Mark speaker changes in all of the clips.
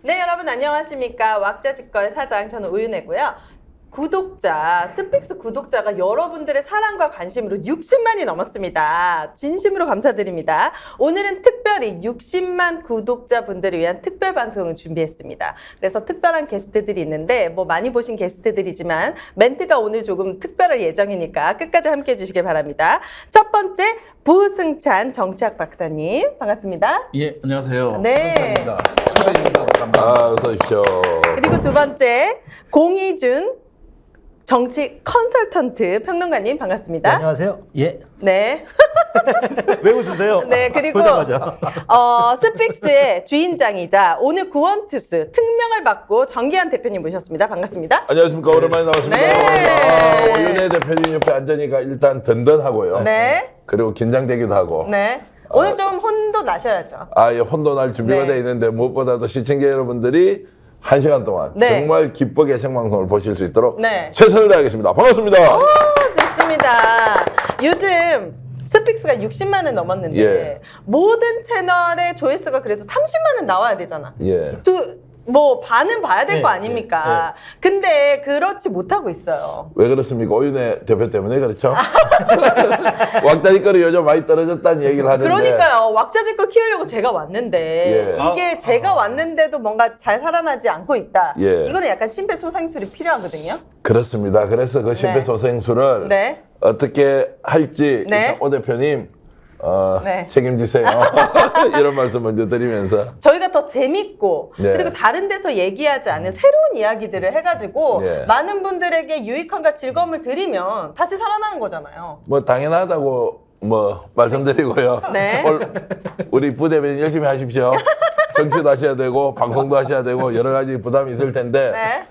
Speaker 1: 네, 여러분 안녕하십니까. 왁자지껄 사장 저는 우윤혜고요. 구독자, 스픽스 구독자가 여러분들의 사랑과 관심으로 60만이 넘었습니다. 진심으로 감사드립니다. 오늘은 특별히 60만 구독자분들을 위한 특별 방송을 준비했습니다. 그래서 특별한 게스트들이 있는데 뭐 많이 보신 게스트들이지만 멘트가 오늘 조금 특별할 예정이니까 끝까지 함께해 주시기 바랍니다. 첫 번째 부승찬 정치학 박사님 반갑습니다.
Speaker 2: 예, 안녕하세요.
Speaker 1: 네.
Speaker 2: 감사합니다. 초대 인사 감사합니다.
Speaker 3: 어서 오십시오.
Speaker 1: 그리고 두 번째 공희준 정치 컨설턴트 평론가님 반갑습니다.
Speaker 4: 네, 안녕하세요. 예.
Speaker 1: 네.
Speaker 4: 왜 웃으세요?
Speaker 1: 네, 그리고
Speaker 4: 보자마자.
Speaker 1: 스픽스의 주인장이자 오늘 구원투수 특명을 받고 정기한 대표님 모셨습니다. 반갑습니다.
Speaker 3: 안녕하십니까. 오랜만에 나왔습니다.
Speaker 1: 네.
Speaker 3: 오윤혜 대표님 옆에 앉으니까 일단 든든하고요.
Speaker 1: 네.
Speaker 3: 그리고 긴장되기도 하고.
Speaker 1: 네. 오늘 좀 혼도 나셔야죠.
Speaker 3: 예, 혼도 날 준비가
Speaker 1: 네.
Speaker 3: 돼 있는데 무엇보다도 시청자 여러분들이 1시간 동안
Speaker 1: 네.
Speaker 3: 정말 기쁘게 생방송을 보실 수 있도록
Speaker 1: 네.
Speaker 3: 최선을 다하겠습니다. 반갑습니다.
Speaker 1: 좋습니다. 요즘 스픽스가 60만은 넘었는데
Speaker 3: 예.
Speaker 1: 모든 채널의 조회수가 그래도 30만은 나와야 되잖아.
Speaker 3: 예.
Speaker 1: 뭐 반은 봐야 될
Speaker 4: 네,
Speaker 1: 거 아닙니까? 근데 그렇지 못하고 있어요.
Speaker 3: 왜 그렇습니까? 오윤혜 대표 때문에 그렇죠? 왁자지껄이 요즘 많이 떨어졌다는 얘기를 하는데.
Speaker 1: 그러니까요. 왁자지껄 키우려고 제가 왔는데
Speaker 3: 예.
Speaker 1: 이게 제가 왔는데도 뭔가 잘 살아나지 않고 있다.
Speaker 3: 예.
Speaker 1: 이거는 약간 심폐소생술이 필요하거든요.
Speaker 3: 그렇습니다. 그래서 그 심폐소생술을
Speaker 1: 네.
Speaker 3: 어떻게 할지
Speaker 1: 네.
Speaker 3: 일단 오 대표님
Speaker 1: 네.
Speaker 3: 책임지세요. 이런 말씀 먼저 드리면서
Speaker 1: 저희가 더 재밌고
Speaker 3: 네.
Speaker 1: 그리고 다른 데서 얘기하지 않은 새로운 이야기들을 해가지고
Speaker 3: 네.
Speaker 1: 많은 분들에게 유익함과 즐거움을 드리면 다시 살아나는 거잖아요.
Speaker 3: 뭐 당연하다고 뭐 말씀드리고요.
Speaker 1: 네.
Speaker 3: 우리 부대변인 열심히 하십시오. 정치도 하셔야 되고 방송도 하셔야 되고 여러 가지 부담이 있을 텐데
Speaker 1: 네.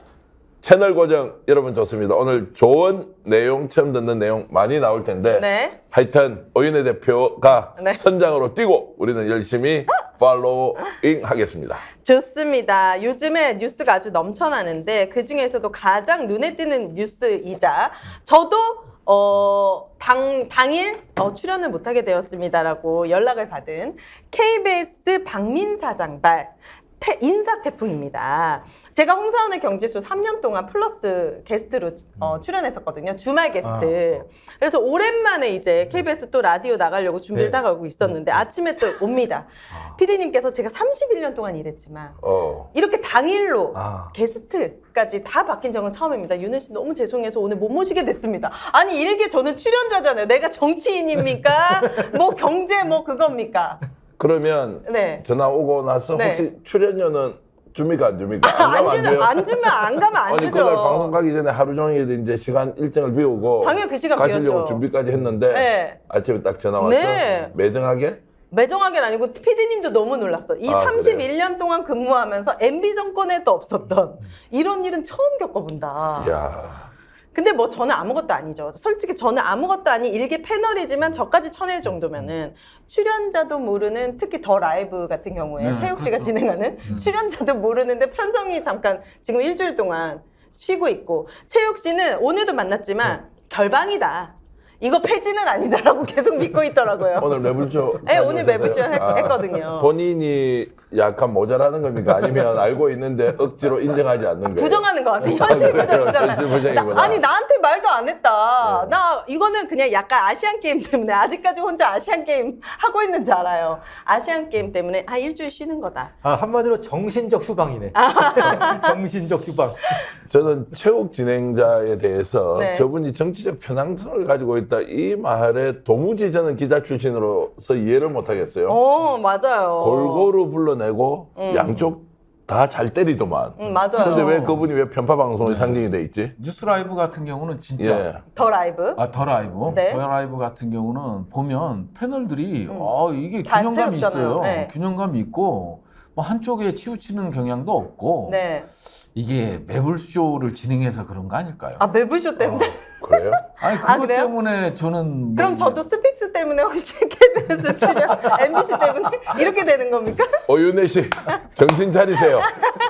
Speaker 3: 채널 고정 여러분 좋습니다. 오늘 좋은 내용 처음 듣는 내용 많이 나올 텐데
Speaker 1: 네.
Speaker 3: 하여튼 오윤혜 대표가
Speaker 1: 네.
Speaker 3: 선장으로 뛰고 우리는 열심히 팔로잉 하겠습니다.
Speaker 1: 좋습니다. 요즘에 뉴스가 아주 넘쳐나는데 그 중에서도 가장 눈에 띄는 뉴스이자 저도 당일 출연을 못하게 되었습니다라고 연락을 받은 KBS 박민사장발 인사 태풍입니다. 제가 홍사원의 경제쇼 3년 동안 플러스 게스트로 출연했었거든요. 주말 게스트. 그래서 오랜만에 이제 KBS 또 라디오 나가려고 준비를
Speaker 4: 네.
Speaker 1: 나가고 있었는데 아침에 또 옵니다. PD님께서 제가 31년 동안 일했지만 이렇게 당일로 게스트까지 다 바뀐 적은 처음입니다. 윤혜 씨 너무 죄송해서 오늘 못 모시게 됐습니다. 아니 일개 저는 출연자잖아요. 내가 정치인입니까? 뭐 경제 뭐 그겁니까?
Speaker 3: 그러면
Speaker 1: 네.
Speaker 3: 전화 오고 나서
Speaker 1: 네.
Speaker 3: 혹시 출연료는 줍니까 안 줍니까? 안 가면 안 돼요?
Speaker 1: 안 주면 안 가면 안
Speaker 3: 아니
Speaker 1: 주죠.
Speaker 3: 그날 방송 가기 전에 하루 종일 이제 시간 일정을 비우고
Speaker 1: 당연히 그 시간
Speaker 3: 가시려고
Speaker 1: 비웠죠.
Speaker 3: 준비까지 했는데
Speaker 1: 네.
Speaker 3: 아침에 딱 전화 왔죠?
Speaker 1: 네.
Speaker 3: 매정하게?
Speaker 1: 매정하게는 아니고 PD님도 너무 놀랐어. 이
Speaker 3: 아,
Speaker 1: 31년 동안 근무하면서 MB 정권에도 없었던 이런 일은 처음 겪어본다.
Speaker 3: 이야
Speaker 1: 근데 뭐 저는 아무것도 아니죠. 솔직히 저는 아무것도 아닌 일개 패널이지만 저까지 쳐낼 정도면은 출연자도 모르는 특히 더 라이브 같은 경우에
Speaker 2: 네,
Speaker 1: 최욱 씨가
Speaker 2: 그렇죠.
Speaker 1: 진행하는 출연자도 모르는데 편성이 잠깐 지금 일주일 동안 쉬고 있고 최욱 씨는 오늘도 만났지만 결방이다. 이거 폐지는 아니다라고 계속 믿고 있더라고요.
Speaker 3: 오늘 매불쇼
Speaker 1: 네, 오늘 매불쇼
Speaker 3: 다녀오셨어요?
Speaker 1: 했거든요.
Speaker 3: 본인이 약간 모자라는 겁니까? 아니면 알고 있는데 억지로 인정하지 않는 거예요?
Speaker 1: 부정하는 것 같아. 현실
Speaker 3: 그래요?
Speaker 1: 부정이잖아요.
Speaker 3: 현실 부정이구나.
Speaker 1: 아니 나한테 말도 안 했다.
Speaker 3: 네.
Speaker 1: 나 이거는 그냥 약간 아시안 게임 때문에 아직까지 혼자 아시안 게임 하고 있는 줄 알아요. 아시안 게임 때문에 일주일 쉬는 거다.
Speaker 4: 한마디로 정신적 휴방이네. 정신적 휴방.
Speaker 3: 저는 최욱 진행자에 대해서
Speaker 1: 네.
Speaker 3: 저분이 정치적 편향성을 가지고 있다 이 말에 도무지 저는 기자 출신으로서 이해를 못하겠어요.
Speaker 1: 맞아요.
Speaker 3: 골고루 불러내고 양쪽 다 잘 때리더만.
Speaker 1: 맞아요.
Speaker 3: 근데 왜 그분이 왜 편파 방송의 상징이 돼 있지?
Speaker 2: 뉴스 라이브 같은 경우는 진짜
Speaker 3: 예.
Speaker 1: 더 라이브.
Speaker 2: 더 라이브.
Speaker 1: 네.
Speaker 2: 더 라이브 같은 경우는 보면 패널들이 이게
Speaker 1: 다
Speaker 2: 균형감이
Speaker 1: 새롭잖아요.
Speaker 2: 있어요.
Speaker 1: 네.
Speaker 2: 균형감이 있고 뭐 한쪽에 치우치는 경향도 없고
Speaker 1: 네.
Speaker 2: 이게 매불쇼를 진행해서 그런 거 아닐까요?
Speaker 1: 매불쇼 때문에.
Speaker 3: 그래요?
Speaker 2: 아니 그것
Speaker 1: 그래요?
Speaker 2: 때문에 저는
Speaker 1: 그럼 저도 스픽스 때문에 혹시 KBS 출연, MBC 때문에 이렇게 되는 겁니까?
Speaker 3: 오윤혜 씨 정신 차리세요.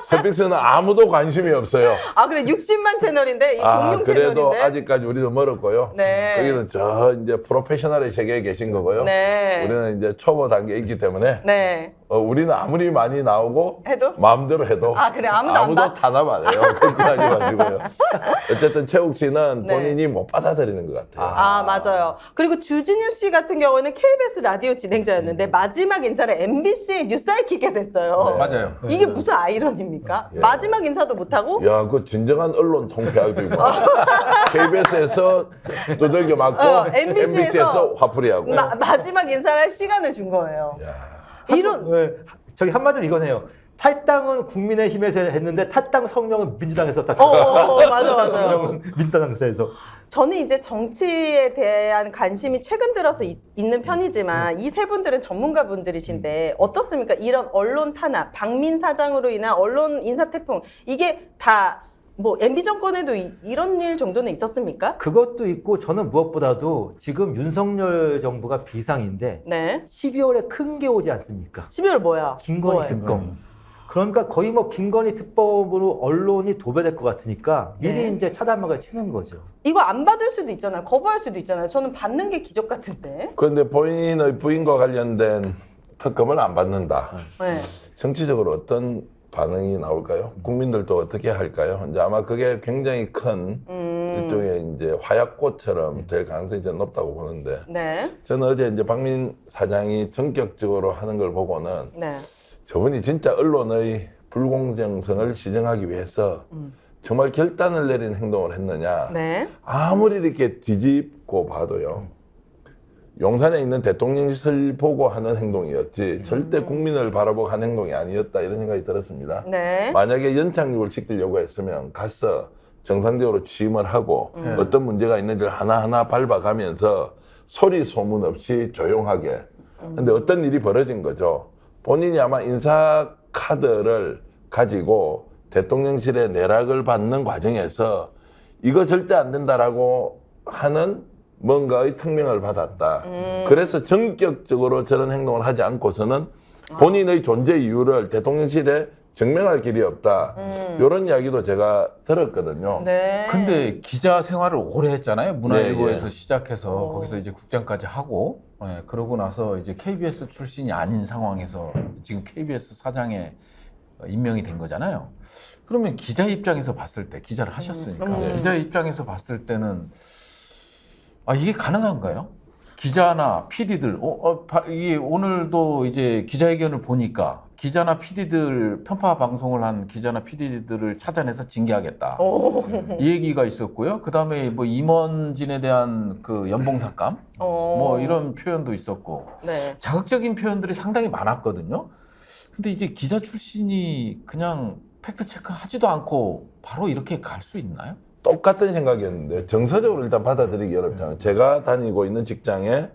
Speaker 3: 스픽스는 아무도 관심이 없어요.
Speaker 1: 그래 60만 채널인데 이 공룡
Speaker 3: 그래도
Speaker 1: 채널인데.
Speaker 3: 아직까지 우리도 멀었고요.
Speaker 1: 네.
Speaker 3: 거기는 저 이제 프로페셔널의 세계에 계신 거고요.
Speaker 1: 네.
Speaker 3: 우리는 이제 초보 단계에 있기 때문에
Speaker 1: 네.
Speaker 3: 우리는 아무리 많이 나오고
Speaker 1: 해도?
Speaker 3: 마음대로 해도
Speaker 1: 아, 그래. 아무도 안 봐?
Speaker 3: 탄압 안 해요. 걱정하지 마시고요. 어쨌든 최욱 씨는
Speaker 1: 네.
Speaker 3: 본인이 못 받아들이는 것 같아요.
Speaker 1: 아, 맞아요. 그리고 주진우 씨 같은 경우는 KBS 라디오 진행자였는데 마지막 인사를 MBC 뉴스아이킥에서 했어요.
Speaker 3: 네.
Speaker 2: 맞아요.
Speaker 1: 이게 무슨 아이러니입니까?
Speaker 3: 예.
Speaker 1: 마지막 인사도 못하고
Speaker 3: 야, 그 진정한 언론 통폐합이고 KBS에서 두들겨 맞고
Speaker 1: MBC 에서
Speaker 3: MBC에서 화풀이하고.
Speaker 1: 마지막 인사를 할 시간을 준 거예요. 이런
Speaker 4: 네, 저기 한마디로 이거네요. 탈당은 국민의힘에서 했는데 탈당 성명은 민주당에서 딱.
Speaker 1: 맞아, 맞아요.
Speaker 4: 성명은 민주당에서 해서.
Speaker 1: 저는 이제 정치에 대한 관심이 최근 들어서 있는 편이지만 이 세 분들은 전문가분들이신데 어떻습니까? 이런 언론 탄압, 박민 사장으로 인한 언론 인사 태풍 이게 다 뭐 MB 정권에도 이런 일 정도는 있었습니까?
Speaker 4: 그것도 있고 저는 무엇보다도 지금 윤석열 정부가 비상인데
Speaker 1: 네.
Speaker 4: 12월에 큰 게 오지 않습니까?
Speaker 1: 12월 뭐야?
Speaker 4: 김건희
Speaker 1: 뭐예요?
Speaker 4: 특검. 그러니까 거의 뭐 김건희 특검으로 언론이 도배될 것 같으니까 미리
Speaker 1: 네.
Speaker 4: 이제 차단막을 치는 거죠.
Speaker 1: 이거 안 받을 수도 있잖아요. 거부할 수도 있잖아요. 저는 받는 게 기적 같은데.
Speaker 3: 그런데 본인의 부인과 관련된 특검을 안 받는다.
Speaker 1: 네.
Speaker 3: 정치적으로 어떤 반응이 나올까요? 국민들도 어떻게 할까요? 이제 아마 그게 굉장히 큰 일종의 이제 화약꽃처럼 될 가능성이 저는 높다고 보는데
Speaker 1: 네.
Speaker 3: 저는 어제 이제 박민 사장이 전격적으로 하는 걸 보고는
Speaker 1: 네.
Speaker 3: 저분이 진짜 언론의 불공정성을 시정하기 위해서 정말 결단을 내린 행동을 했느냐.
Speaker 1: 네.
Speaker 3: 아무리 이렇게 뒤집고 봐도요. 용산에 있는 대통령실 보고 하는 행동이었지 절대 국민을 바라보고 한 행동이 아니었다 이런 생각이 들었습니다.
Speaker 1: 네.
Speaker 3: 만약에 연착륙을 시키려고 했으면 가서 정상적으로 취임을 하고 어떤 문제가 있는지를 하나하나 밟아가면서 소리 소문 없이 조용하게. 근데 어떤 일이 벌어진 거죠. 본인이 아마 인사 카드를 가지고 대통령실에 내락을 받는 과정에서 이거 절대 안 된다라고 하는 뭔가의 특명을 받았다. 그래서 전격적으로 저런 행동을 하지 않고서는 본인의 존재 이유를 대통령실에 증명할 길이 없다. 이런 이야기도 제가 들었거든요.
Speaker 1: 네.
Speaker 2: 근데 기자 생활을 오래 했잖아요. 문화일보에서
Speaker 3: 네, 네.
Speaker 2: 시작해서 거기서 이제 국장까지 하고, 그러고 나서 이제 KBS 출신이 아닌 상황에서 지금 KBS 사장에 임명이 된 거잖아요. 그러면 기자 입장에서 봤을 때, 기자를 하셨으니까, 기자 입장에서 봤을 때는 이게 가능한가요? 기자나 PD들, 이게 오늘도 이제 기자회견을 보니까 기자나 PD들, 편파 방송을 한 기자나 PD들을 찾아내서 징계하겠다. 이 얘기가 있었고요. 그 다음에 뭐 임원진에 대한 그 연봉 삭감, 뭐 이런 표현도 있었고,
Speaker 1: 네.
Speaker 2: 자극적인 표현들이 상당히 많았거든요. 근데 이제 기자 출신이 그냥 팩트 체크 하지도 않고 바로 이렇게 갈 수 있나요?
Speaker 3: 똑같은 생각이었는데 정서적으로 일단 받아들이기 어렵잖아요. 제가 다니고 있는 직장에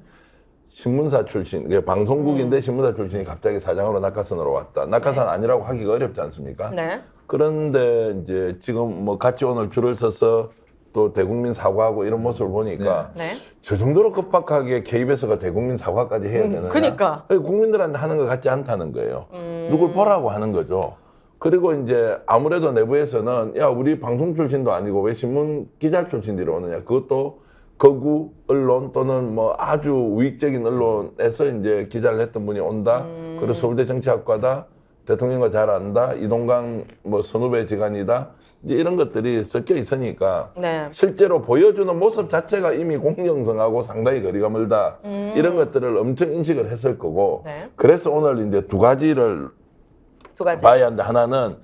Speaker 3: 신문사 출신, 방송국인데 신문사 출신이 갑자기 사장으로 낙하산으로 왔다. 낙하산 아니라고 하기가 어렵지 않습니까?
Speaker 1: 네.
Speaker 3: 그런데 이제 지금 뭐 같이 오늘 줄을 서서 또 대국민 사과하고 이런 모습을 보니까
Speaker 1: 네.
Speaker 3: 저 정도로 급박하게 KBS가 대국민 사과까지 해야 되느냐.
Speaker 1: 그러니까.
Speaker 3: 국민들한테 하는 것 같지 않다는 거예요. 누굴 보라고 하는 거죠. 그리고 이제 아무래도 내부에서는 야 우리 방송 출신도 아니고 왜 신문 기자 출신들이 오느냐. 그것도 거구 언론 또는 뭐 아주 우익적인 언론에서 이제 기자를 했던 분이 온다. 그리고 서울대 정치학과다. 대통령과 잘 안다. 이동강 뭐 선후배 지간이다. 이제 이런 것들이 섞여 있으니까
Speaker 1: 네.
Speaker 3: 실제로 보여주는 모습 자체가 이미 공정성하고 상당히 거리가 멀다. 이런 것들을 엄청 인식을 했을 거고.
Speaker 1: 네.
Speaker 3: 그래서 오늘 이제 두 가지를
Speaker 1: 두 가지.
Speaker 3: 봐야 하는데 하나는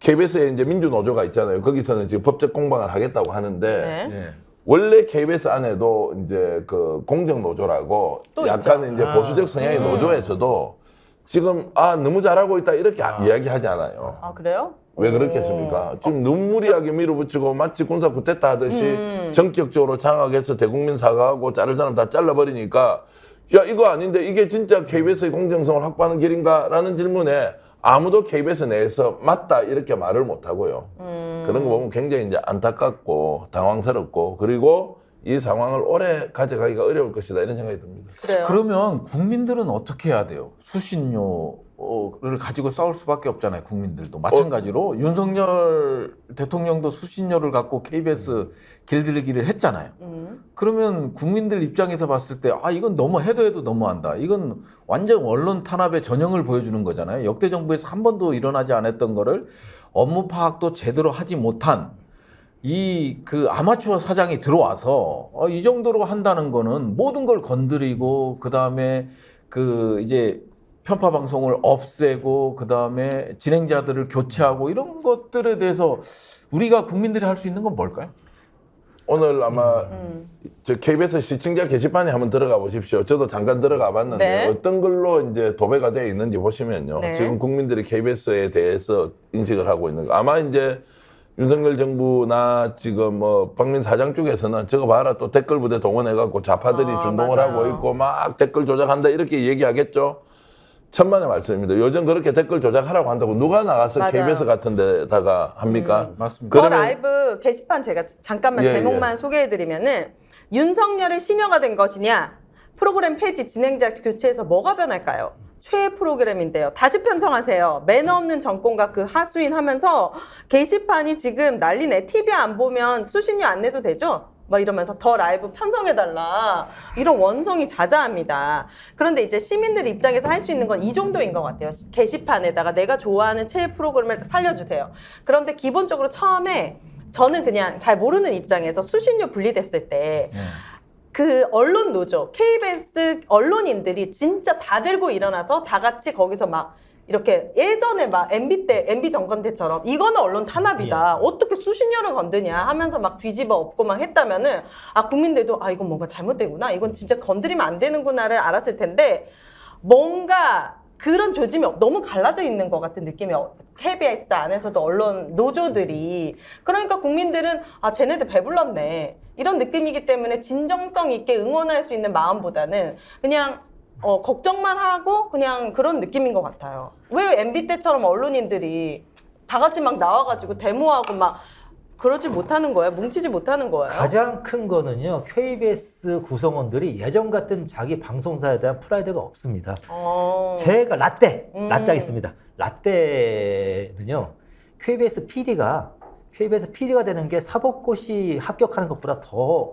Speaker 3: KBS에 이제 민주노조가 있잖아요. 거기서는 지금 법적 공방을 하겠다고 하는데
Speaker 1: 네.
Speaker 2: 예.
Speaker 3: 원래 KBS 안에도 이제 그 공정노조라고
Speaker 1: 또
Speaker 3: 약간
Speaker 1: 있죠.
Speaker 3: 이제 보수적 성향의 노조에서도 지금 너무 잘하고 있다 이렇게 이야기하지 않아요.
Speaker 1: 아, 그래요?
Speaker 3: 왜 그렇겠습니까? 지금 눈무리하게 밀어붙이고 마치 군사 쿠데타 하듯이 전격적으로 장악해서 대국민 사과하고 자를 사람 다 잘라버리니까 야 이거 아닌데 이게 진짜 KBS의 공정성을 확보하는 길인가? 라는 질문에 아무도 KBS 내에서 맞다 이렇게 말을 못하고요. 그런 거 보면 굉장히 이제 안타깝고 당황스럽고 그리고 이 상황을 오래 가져가기가 어려울 것이다 이런 생각이 듭니다.
Speaker 1: 그래요.
Speaker 2: 그러면 국민들은 어떻게 해야 돼요? 수신료를 가지고 싸울 수밖에 없잖아요. 국민들도 마찬가지로 윤석열 대통령도 수신료를 갖고 KBS 길들이기를 했잖아요. 그러면 국민들 입장에서 봤을 때 아 이건 너무 해도 너무한다. 이건 완전 언론 탄압의 전형을 보여주는 거잖아요. 역대 정부에서 한 번도 일어나지 않았던 거를 업무 파악도 제대로 하지 못한 이 그 아마추어 사장이 들어와서 이 정도로 한다는 거는 모든 걸 건드리고 그 다음에 그 이제 편파 방송을 없애고 그 다음에 진행자들을 교체하고 이런 것들에 대해서 우리가 국민들이 할 수 있는 건 뭘까요?
Speaker 3: 오늘 아마 저 KBS 시청자 게시판에 한번 들어가 보십시오. 저도 잠깐 들어가 봤는데
Speaker 1: 네.
Speaker 3: 어떤 걸로 이제 도배가 되어 있는지 보시면요.
Speaker 1: 네.
Speaker 3: 지금 국민들이 KBS에 대해서 인식을 하고 있는 거. 아마 이제 윤석열 정부나 지금 뭐 박민 사장 쪽에서는 저거 봐라 또 댓글 부대 동원해갖고 좌파들이 준동을
Speaker 1: 맞아요.
Speaker 3: 하고 있고 막 댓글 조작한다 이렇게 얘기하겠죠. 천만의 말씀입니다. 요즘 그렇게 댓글 조작하라고 한다고 누가 나가서
Speaker 1: 맞아요.
Speaker 3: KBS 같은 데다가 합니까?
Speaker 2: 맞습니다.
Speaker 1: 더
Speaker 3: 그러면-
Speaker 1: 라이브 게시판 제가 잠깐만
Speaker 3: 예,
Speaker 1: 제목만 소개해드리면은 윤석열의 시녀가 된 것이냐 프로그램 폐지 진행자 교체해서 뭐가 변할까요? 최애 프로그램인데요. 다시 편성하세요. 매너 없는 정권과 그 하수인 하면서 게시판이 지금 난리네. TV 안 보면 수신료 안 내도 되죠? 막 이러면서 더 라이브 편성해달라. 이런 원성이 자자합니다. 그런데 이제 시민들 입장에서 할 수 있는 건 이 정도인 것 같아요. 게시판에다가 내가 좋아하는 최애 프로그램을 살려주세요. 그런데 기본적으로 처음에 저는 그냥 잘 모르는 입장에서 수신료 분리됐을 때 그 언론 노조, KBS 언론인들이 진짜 다 들고 일어나서 다 같이 거기서 막 이렇게 예전에 막 MB 정권 때처럼 이거는 언론 탄압이다. 어떻게 수신료를 건드냐 하면서 막 뒤집어 엎고 막 했다면은 아 국민들도 아 이건 뭔가 잘못되구나. 이건 진짜 건드리면 안 되는구나를 알았을 텐데 뭔가 그런 조짐이 너무 갈라져 있는 것 같은 느낌이 KBS 안에서도 언론 노조들이 그러니까 국민들은 아 쟤네들 배불렀네 이런 느낌이기 때문에 진정성 있게 응원할 수 있는 마음보다는 그냥 걱정만 하고 그냥 그런 느낌인 것 같아요. 왜 MB 때처럼 언론인들이 다 같이 막 나와가지고 데모하고 막 그러지 못하는 거예요? 뭉치지 못하는 거예요?
Speaker 4: 가장 큰 거는요. KBS 구성원들이 예전 같은 자기 방송사에 대한 프라이드가 없습니다. 제가 라떼 하겠습니다. 라떼는요. KBS PD가 되는 게 사법고시 합격하는 것보다 더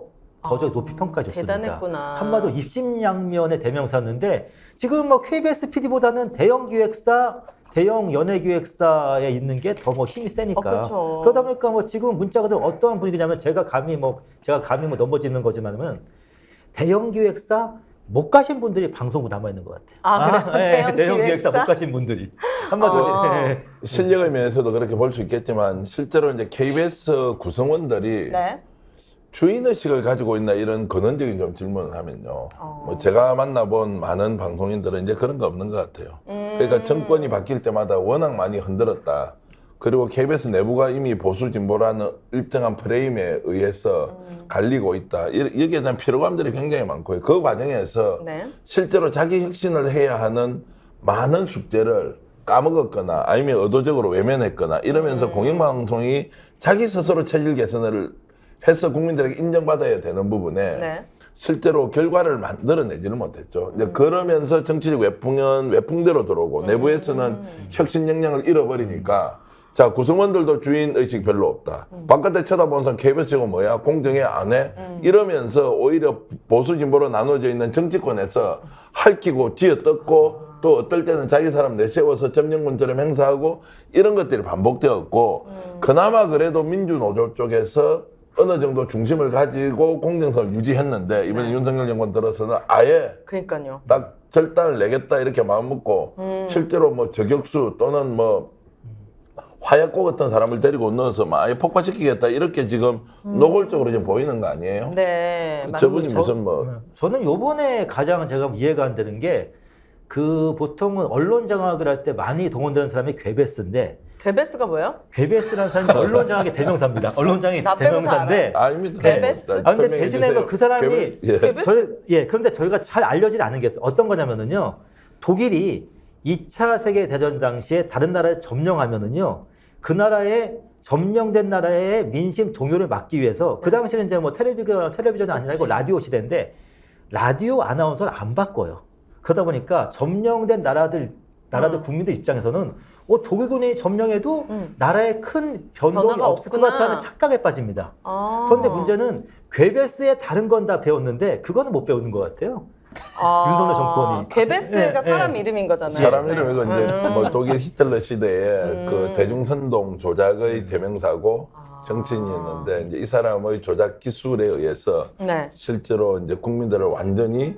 Speaker 4: 높이 평가해줬습니다.
Speaker 1: 대단했구나.
Speaker 4: 한마디로 입심양면의 대명사였는데 지금 뭐 KBS PD보다는 대형 기획사, 대형 연예기획사에 있는 게 더 힘이 세니까.
Speaker 1: 그렇죠.
Speaker 4: 그러다 보니까 뭐 지금 문자가 어떠한 분위기냐면 제가 감히 넘어지는 거지만은 대형 기획사 못 가신 분들이 방송국 남아 있는 것 같아요.
Speaker 1: 그래요?
Speaker 4: 대형 기획사 못 가신 분들이 한마디로.
Speaker 3: 실력의 면에서도 그렇게 볼 수 있겠지만 실제로 이제 KBS 구성원들이
Speaker 1: 네.
Speaker 3: 주인의식을 가지고 있나 이런 근원적인 좀 질문을 하면요. 뭐 제가 만나본 많은 방송인들은 이제 그런 거 없는 것 같아요. 그러니까 정권이 바뀔 때마다 워낙 많이 흔들었다. 그리고 KBS 내부가 이미 보수 진보라는 일정한 프레임에 의해서 갈리고 있다. 여기에 대한 피로감들이 굉장히 많고요. 그 과정에서
Speaker 1: 네.
Speaker 3: 실제로 자기 혁신을 해야 하는 많은 숙제를 까먹었거나 아니면 의도적으로 외면했거나 이러면서 공영방송이 자기 스스로 체질 개선을 해서 국민들에게 인정받아야 되는 부분에
Speaker 1: 네.
Speaker 3: 실제로 결과를 만들어내지를 못했죠. 이제 그러면서 정치적 외풍은 외풍대로 들어오고 내부에서는 혁신 역량을 잃어버리니까 자 구성원들도 주인의식 별로 없다. 바깥에 쳐다보는 사람 KBS 저거 뭐야? 공정해 안 해? 이러면서 오히려 보수 진보로 나눠져 있는 정치권에서 핥히고 쥐어뜯고 또 어떨 때는 자기 사람 내세워서 점령군처럼 행사하고 이런 것들이 반복되었고 그나마 그래도 민주노조 쪽에서 어느 정도 중심을 가지고 공정성을 유지했는데 이번에 윤석열 정권 들어서는 아예
Speaker 1: 그러니까요.
Speaker 3: 딱 절단을 내겠다 이렇게 마음먹고 실제로 뭐 저격수 또는 뭐 화약고 같은 사람을 데리고 넣어서 막 아예 폭파시키겠다 이렇게 지금 노골적으로 지금 보이는 거 아니에요?
Speaker 1: 네.
Speaker 3: 저분이 무슨 뭐
Speaker 4: 저는 요번에 가장 제가 이해가 안 되는 게 보통은 언론 장악을 할 때 많이 동원되는 사람이 KBS인데
Speaker 1: KBS가 뭐예요?
Speaker 4: KBS라는 사람이 언론 장악의 대명사입니다. 언론 장악의
Speaker 1: 나 빼고
Speaker 4: 대명사인데
Speaker 3: 아닙니다.
Speaker 1: KBS?
Speaker 4: 근데 대신에 그 사람이
Speaker 3: 예.
Speaker 4: 그런데 저희가 잘 알려지지 않은 게 있어요. 어떤 거냐면은요. 독일이 2차 세계 대전 당시에 다른 나라를 점령하면은요. 그 나라의 점령된 나라의 민심 동요를 막기 위해서 그 당시는 이제 뭐 텔레비전이 아니라 이거 라디오 시대인데 라디오 아나운서를 안 바꿔요. 그러다 보니까 점령된 나라들 국민들 입장에서는 독일군이 점령해도 나라에 큰 변동이
Speaker 1: 변화가
Speaker 4: 없을 것
Speaker 1: 없구나.
Speaker 4: 같다는 착각에 빠집니다.
Speaker 1: 아.
Speaker 4: 그런데 문제는 괴베스의 다른 건 다 배웠는데 그거는 못 배우는 것 같아요. 윤석열 정권이.
Speaker 1: 괴베스가
Speaker 4: 네,
Speaker 1: 사람
Speaker 4: 네.
Speaker 1: 이름인 거잖아요.
Speaker 3: 사람 이름이고 이제 뭐 독일 히틀러 시대에 그 대중선동 조작의 대명사고 정치인이었는데 이제 이 사람의 조작 기술에 의해서
Speaker 1: 네.
Speaker 3: 실제로 이제 국민들을 완전히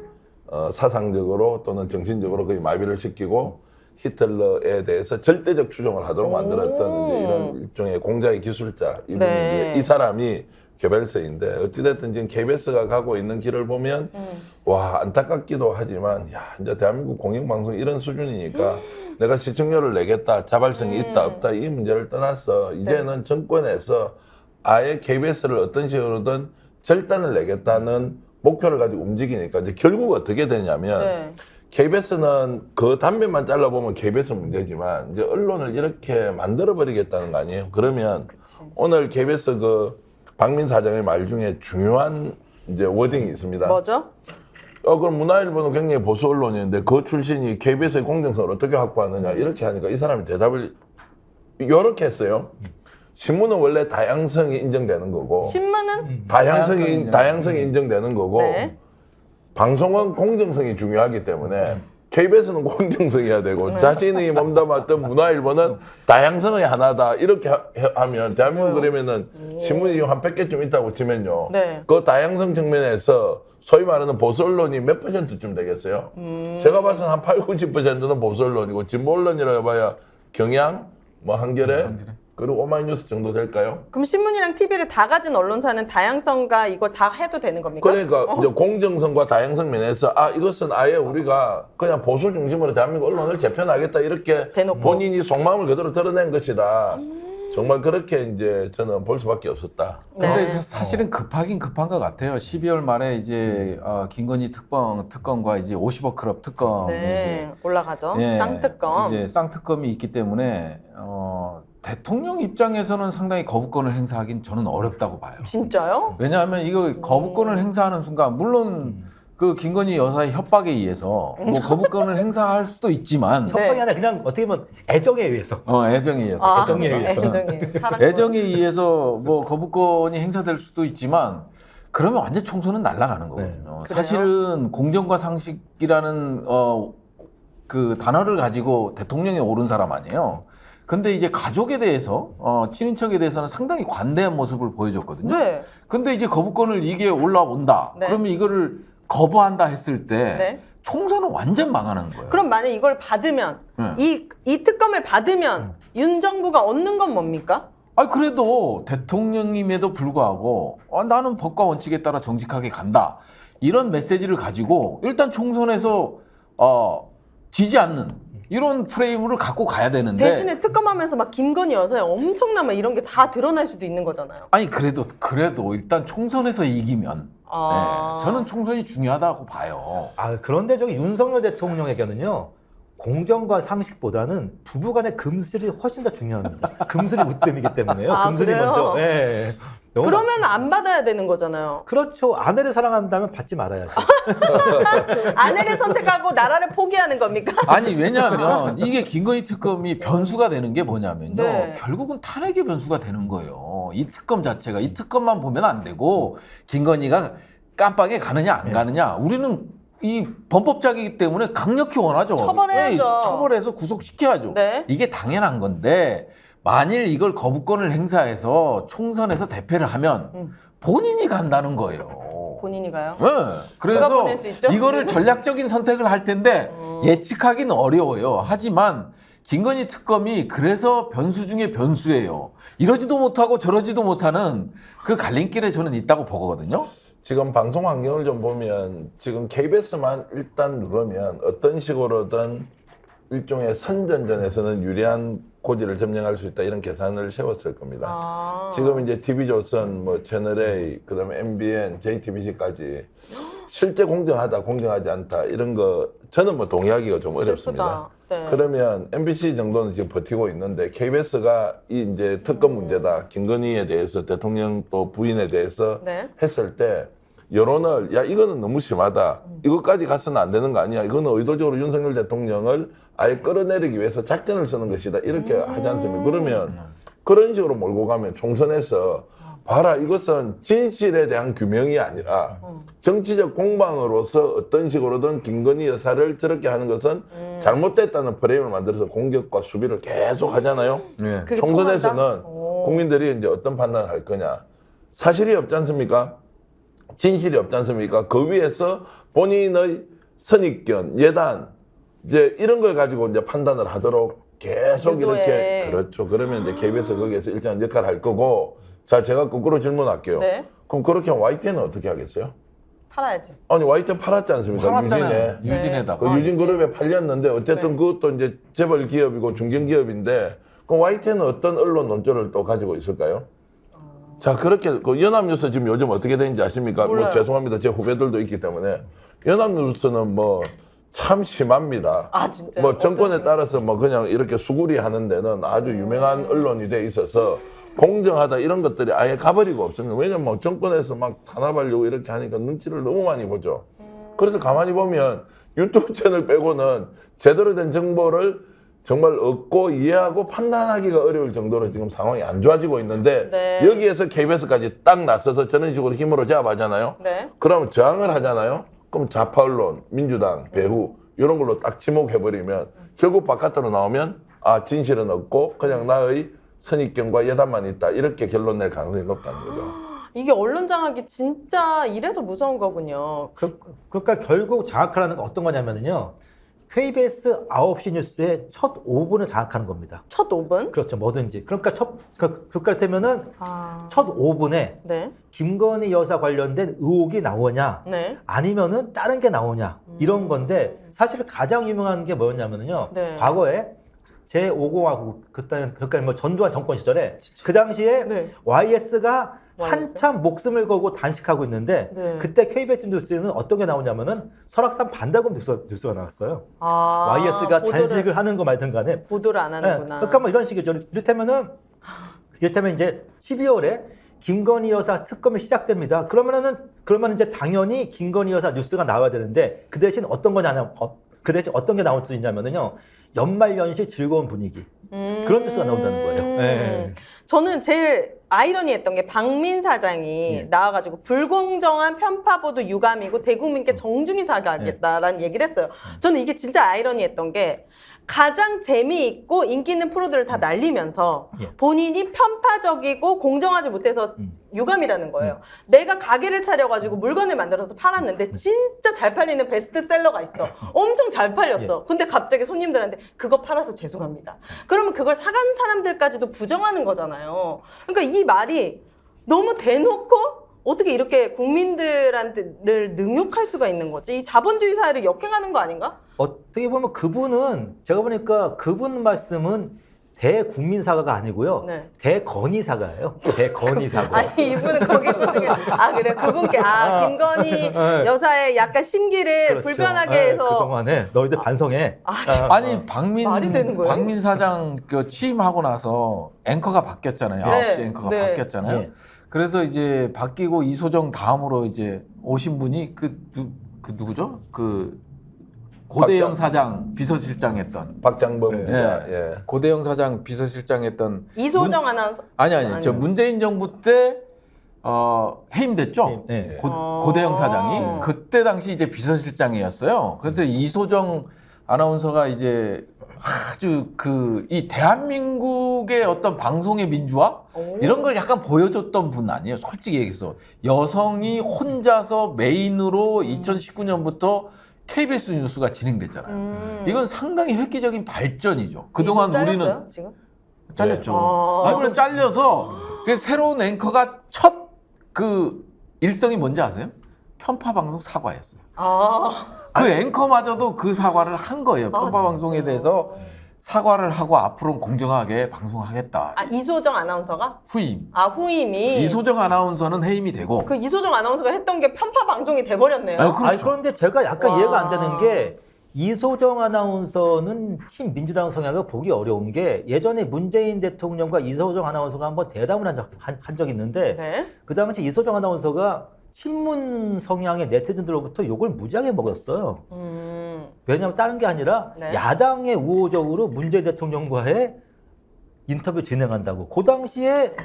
Speaker 3: 사상적으로 또는 정신적으로 거의 마비를 시키고 히틀러에 대해서 절대적 추종을 하도록 만들었던 이제 이런 일종의 공작의 기술자 이분이
Speaker 1: 네.
Speaker 3: 이제 이 사람이 개별서인데 어찌됐든 지금 KBS가 가고 있는 길을 보면 와 안타깝기도 하지만 야 이제 대한민국 공영방송 이런 수준이니까 내가 시청료를 내겠다 자발성이 있다 없다 이 문제를 떠나서 이제는 정권에서 아예 KBS를 어떤 식으로든 절단을 내겠다는 목표를 가지고 움직이니까 이제 결국 어떻게 되냐면
Speaker 1: 네.
Speaker 3: KBS는 그 단면만 잘라보면 KBS 문제지만 이제 언론을 이렇게 만들어 버리겠다는 거 아니에요? 그러면 오늘 KBS 그 박민 사장의 말 중에 중요한 이제 워딩이 있습니다.
Speaker 1: 뭐죠?
Speaker 3: 그럼 문화일보는 굉장히 보수 언론인데 그 출신이 KBS의 공정성을 어떻게 확보하느냐 이렇게 하니까 이 사람이 대답을 이렇게 했어요. 신문은 원래 다양성이 인정되는 거고
Speaker 1: 신문은
Speaker 3: 다양성이 인정되는 거고
Speaker 1: 네.
Speaker 3: 방송은 공정성이 중요하기 때문에 KBS는 공정성이어야 되고 자신이 몸담았던 문화일보는 다양성의 하나다 이렇게 하면 대한민국 그러면은 신문이 한 100개쯤 있다고 치면요.
Speaker 1: 네.
Speaker 3: 그 다양성 측면에서 소위 말하는 보수 언론이 몇 %쯤 되겠어요? 제가 봐서는 한 8, 90%는 보수 언론이고 진보 언론이라 해봐야 경향, 뭐 한겨레, 그리고 오마이뉴스 정도 될까요?
Speaker 1: 그럼 신문이랑 TV를 다 가진 언론사는 다양성과 이걸 다 해도 되는 겁니까?
Speaker 3: 그러니까 이제 공정성과 다양성 면에서 이것은 아예 우리가 그냥 보수 중심으로 대한민국 언론을 재편하겠다 이렇게
Speaker 1: 대놓고.
Speaker 3: 본인이 속마음을 그대로 드러낸 것이다. 정말 그렇게 이제 저는 볼 수밖에 없었다.
Speaker 2: 근데
Speaker 1: 네.
Speaker 2: 사실은 급하긴 급한 것 같아요. 12월 말에 이제 김건희 특검과 이제 50억 클럽 특검이
Speaker 1: 네, 올라가죠.
Speaker 2: 이제
Speaker 1: 쌍특검.
Speaker 2: 이제 쌍특검이 있기 때문에 대통령 입장에서는 상당히 거부권을 행사하긴 저는 어렵다고 봐요.
Speaker 1: 진짜요?
Speaker 2: 왜냐하면 이거 거부권을 행사하는 순간 물론 그 김건희 여사의 협박에 의해서 뭐 거부권을 행사할 수도 있지만
Speaker 4: 협박이 아니라 그냥 어떻게 보면 애정에 의해서.
Speaker 2: 애정에 의해서
Speaker 4: 애정에 의해서.
Speaker 2: 애정에 의해서 뭐 거부권이 행사될 수도 있지만 그러면 완전 총선은 날아가는 거거든요.
Speaker 1: 네.
Speaker 2: 사실은 공정과 상식이라는 그 단어를 가지고 대통령에 오른 사람 아니에요. 근데 이제 가족에 대해서 친인척에 대해서는 상당히 관대한 모습을 보여줬거든요.
Speaker 1: 네.
Speaker 2: 근데 이제 거부권을 이게 올라온다.
Speaker 1: 네.
Speaker 2: 그러면 이거를 거부한다 했을 때
Speaker 1: 네.
Speaker 2: 총선은 완전 망하는 거예요.
Speaker 1: 그럼 만약 이걸 받으면
Speaker 2: 네.
Speaker 1: 이 특검을 받으면 윤 정부가 얻는 건 뭡니까?
Speaker 2: 그래도 대통령임에도 불구하고 나는 법과 원칙에 따라 정직하게 간다. 이런 메시지를 가지고 일단 총선에서 지지 않는 이런 프레임을 갖고 가야 되는데
Speaker 1: 대신에 특검하면서 막 김건희 여사의 엄청난 막 이런 게 다 드러날 수도 있는 거잖아요.
Speaker 2: 아니 그래도 일단 총선에서 이기면 네, 저는 총선이 중요하다고 봐요.
Speaker 4: 그런데 저기 윤석열 대통령에게는요. 공정과 상식보다는 부부간의 금슬이 훨씬 더 중요합니다. 금슬이 웃뜸이기 때문에요. 금슬이
Speaker 1: 그래요?
Speaker 4: 먼저. 예. 너무
Speaker 1: 그러면 안 받아야 되는 거잖아요.
Speaker 4: 그렇죠. 아내를 사랑한다면 받지 말아야죠.
Speaker 1: 아내를 선택하고 나라를 포기하는 겁니까?
Speaker 2: 아니 왜냐하면 이게 김건희 특검이 변수가 되는 게 뭐냐면요.
Speaker 1: 네.
Speaker 2: 결국은 탄핵의 변수가 되는 거예요. 이 특검 자체가 이 특검만 보면 안 되고 김건희가 깜빡에 가느냐 안 가느냐 우리는 이 범법자이기 때문에 강력히 원하죠.
Speaker 1: 처벌해야죠.
Speaker 2: 처벌해서 구속시켜야죠.
Speaker 1: 네.
Speaker 2: 이게 당연한 건데 만일 이걸 거부권을 행사해서 총선에서 대패를 하면 본인이 간다는 거예요.
Speaker 1: 본인이 가요?
Speaker 2: 네. 그래서
Speaker 1: 보낼 수 있죠?
Speaker 2: 이거를 전략적인 선택을 할 텐데 예측하기는 어려워요. 하지만 김건희 특검이 그래서 변수 중에 변수예요. 이러지도 못하고 저러지도 못하는 그 갈림길에 저는 있다고 보거든요.
Speaker 3: 지금 방송 환경을 좀 보면 지금 KBS만 일단 누르면 어떤 식으로든 일종의 선전전에서는 유리한 고지를 점령할 수 있다 이런 계산을 세웠을 겁니다. 지금 이제 TV조선, 뭐 채널A, 그다음에 MBN, JTBC까지 실제 공정하다, 공정하지 않다 이런 거 저는 뭐 동의하기가 좀 어렵습니다.
Speaker 1: 네.
Speaker 3: 그러면 MBC 정도는 지금 버티고 있는데 KBS가 이 이제 특검 문제다, 김건희에 대해서 대통령 또 부인에 대해서
Speaker 1: 네.
Speaker 3: 했을 때 여론을 야 이거는 너무 심하다, 이것까지 가서는 안 되는 거 아니야, 이거는 의도적으로 윤석열 대통령을 아예 끌어내리기 위해서 작전을 쓰는 것이다 이렇게 하지 않습니까? 그러면 그런 식으로 몰고 가면 총선에서 봐라 이것은 진실에 대한 규명이 아니라 정치적 공방으로서 어떤 식으로든 김건희 여사를 저렇게 하는 것은 잘못됐다는 프레임을 만들어서 공격과 수비를 계속 하잖아요.
Speaker 2: 네.
Speaker 1: 그게
Speaker 3: 총선에서는
Speaker 1: 통한다? 오.
Speaker 3: 국민들이 이제 어떤 판단을 할 거냐, 사실이 없지 않습니까? 진실이 없지 않습니까? 그 위에서 본인의 선입견, 예단 이제 이런 걸 가지고 이제 판단을 하도록 계속
Speaker 1: 유도해.
Speaker 3: 이렇게 그렇죠. 그러면 이제 KBS 거기에서 일정한 역할을 할 거고, 자 제가 거꾸로 질문할게요.
Speaker 1: 네.
Speaker 3: 그럼 그렇게 하면 YTN은 어떻게 하겠어요?
Speaker 1: 팔아야지.
Speaker 3: 아니 YTN 팔았지 않습니까?
Speaker 2: 팔았잖아요.
Speaker 3: 유진에.
Speaker 2: 유진에다가.
Speaker 3: 그 유진그룹에 팔렸는데 어쨌든
Speaker 1: 네.
Speaker 3: 그것도 이제 재벌 기업이고 중견기업인데 그럼 YTN은 어떤 언론 논조를 또 가지고 있을까요? 자 그렇게 그 연합뉴스 지금 요즘 어떻게 되는지 아십니까? 뭐
Speaker 1: 몰라요.
Speaker 3: 죄송합니다. 제 후배들도 있기 때문에 연합뉴스는 뭐 참 심합니다.
Speaker 1: 아 진짜.
Speaker 3: 뭐 정권에 따라서 뭐 그냥 이렇게 수구리 하는 데는 아주 유명한 언론이 돼 있어서 공정하다 이런 것들이 아예 가버리고 없습니다. 왜냐면 정권에서 막 탄압하려고 이렇게 하니까 눈치를 너무 많이 보죠. 그래서 가만히 보면 유튜브 채널 빼고는 제대로 된 정보를 정말 얻고 이해하고 판단하기가 어려울 정도로 지금 상황이 안 좋아지고 있는데
Speaker 1: 네.
Speaker 3: 여기에서 KBS까지 딱 나서서 저런 식으로 힘으로 제압하잖아요.
Speaker 1: 네.
Speaker 3: 그러면 저항을 하잖아요. 그럼 좌파 언론, 민주당, 배후 이런 걸로 딱 지목해버리면 결국 바깥으로 나오면 아 진실은 없고 그냥 나의 선입견과 예단만 있다 이렇게 결론 낼 가능성이 높다는 거죠.
Speaker 1: 이게 언론 장악이 진짜 이래서 무서운 거군요.
Speaker 4: 그러니까 결국 장악하라는 건 어떤 거냐면요. KBS 9시 뉴스의 첫 5분을 장악하는 겁니다.
Speaker 1: 첫 5분?
Speaker 4: 그렇죠. 뭐든지. 그러니까 그렇다면은
Speaker 1: 아.
Speaker 4: 첫 5분에
Speaker 1: 네.
Speaker 4: 김건희 여사 관련된 의혹이 나오냐,
Speaker 1: 네.
Speaker 4: 아니면은 다른 게 나오냐 이런 건데 사실 가장 유명한 게 뭐였냐면요.
Speaker 1: 네.
Speaker 4: 과거에 제5공화국 그때 뭐 전두환 정권 시절에 그 당시에
Speaker 1: 네.
Speaker 4: YS가
Speaker 1: YS?
Speaker 4: 한참 목숨을 걸고 단식하고 있는데
Speaker 1: 네.
Speaker 4: 그때 KBS 뉴스는 어떤 게 나오냐면은 설악산 반달곰 뉴스가 나왔어요.
Speaker 1: 아.
Speaker 4: YS가
Speaker 1: 보도를-
Speaker 4: 단식을 하는 거 말든 간에
Speaker 1: 보도를 안
Speaker 4: 네,
Speaker 1: 하는구나.
Speaker 4: 그러니까 뭐 이런 식이죠. 이를테면 이제 12월에 김건희 여사 특검이 시작됩니다. 그러면 이제 당연히 김건희 여사 뉴스가 나와야 되는데 그 대신 어떤 거냐면 그 대신 어떤 게 나올 수 있냐면은요. 연말연시 즐거운 분위기 그런 뉴스가 나온다는 거예요. 네.
Speaker 1: 저는 제일 아이러니했던 게 박민 사장이
Speaker 4: 예.
Speaker 1: 나와가지고 불공정한 편파 보도 유감이고 대국민께 정중히 사과하겠다라는 얘기를 했어요. 저는 이게 진짜 아이러니했던 게 가장 재미있고 인기 있는 프로들을 다 날리면서
Speaker 4: 예.
Speaker 1: 본인이 편파적이고 공정하지 못해서 유감이라는 거예요. 내가 가게를 차려가지고 물건을 만들어서 팔았는데 진짜 잘 팔리는 베스트셀러가 있어. 엄청 잘 팔렸어. 근데 갑자기 손님들한테 그거 팔아서 죄송합니다. 그러면 그걸 사간 사람들까지도 부정하는 거잖아요. 그러니까 이 말이 너무 대놓고 어떻게 이렇게 국민들한테를 능욕할 수가 있는 거지? 이 자본주의 사회를 역행하는 거 아닌가?
Speaker 4: 어떻게 보면 그분은 제가 보니까 그분 말씀은 대국민 사과가 아니고요.
Speaker 1: 네.
Speaker 4: 대건의 사과예요. 대건의 사과.
Speaker 1: 아니 이분은 거기 무슨 아 그래 그분께 김건희 여사의 약간 심기를
Speaker 4: 그렇죠.
Speaker 1: 불편하게
Speaker 4: 네,
Speaker 1: 해서
Speaker 4: 그동안에 너희들 반성해.
Speaker 2: 아니
Speaker 1: 말이 되는 거예요?
Speaker 2: 박민 사장 그 취임하고 나서 앵커가 바뀌었잖아요.
Speaker 1: 네.
Speaker 2: 9시 앵커가
Speaker 1: 네.
Speaker 2: 바뀌었잖아요.
Speaker 4: 네.
Speaker 2: 그래서 이제 바뀌고 이소정 다음으로 이제 오신 분이 그 누구죠? 그 고대영 사장 비서실장 했던
Speaker 3: 박장범
Speaker 4: 네.
Speaker 3: 기자. 예.
Speaker 2: 고대영 사장 비서실장 했던
Speaker 1: 이소정 아나운서
Speaker 2: 아니
Speaker 1: 아니요.
Speaker 2: 저 문재인 정부 때 해임됐죠.
Speaker 4: 네.
Speaker 2: 고대영 사장이
Speaker 1: 어.
Speaker 2: 그때 당시 이제 비서실장이었어요. 그래서 이소정 아나운서가 이제 아주 이 대한민국의 어떤 방송의 민주화
Speaker 1: 오.
Speaker 2: 이런 걸 약간 보여줬던 분 아니에요. 솔직히 얘기해서 여성이 혼자서 메인으로 2019년부터 KBS 뉴스가 진행됐잖아요. 이건 상당히 획기적인 발전이죠. 그동안
Speaker 1: 이거
Speaker 2: 우리는
Speaker 1: 잘렸어요, 지금?
Speaker 2: 잘렸죠.
Speaker 1: 아.
Speaker 2: 이번에 잘려서 그 새로운 앵커가 첫 그 일성이 뭔지 아세요? 편파 방송 사과였어요.
Speaker 1: 아.
Speaker 2: 그 앵커마저도 그 사과를 한 거예요. 편파
Speaker 1: 아,
Speaker 2: 방송에
Speaker 1: 진짜요?
Speaker 2: 대해서 사과를 하고 앞으로는 공정하게 방송하겠다.
Speaker 1: 아, 이소정 아나운서가?
Speaker 2: 후임.
Speaker 1: 아, 후임이.
Speaker 2: 이소정 아나운서는 해임이 되고.
Speaker 1: 그 이소정 아나운서가 했던 게 편파 방송이 돼버렸네요.
Speaker 2: 아니, 그렇죠.
Speaker 4: 아니, 그런데 제가 약간
Speaker 1: 와.
Speaker 4: 이해가 안 되는 게 이소정 아나운서는 친민주당 성향을 보기 어려운 게 예전에 문재인 대통령과 이소정 아나운서가 한번 대담을 한 적이 있는데
Speaker 1: 네.
Speaker 4: 그 당시 이소정 아나운서가 친문 성향의 네티즌들로부터 욕을 무지하게 먹었어요. 왜냐하면 다른 게 아니라
Speaker 1: 네.
Speaker 4: 야당의 우호적으로 문재인 대통령과의 인터뷰 진행한다고. 그 당시에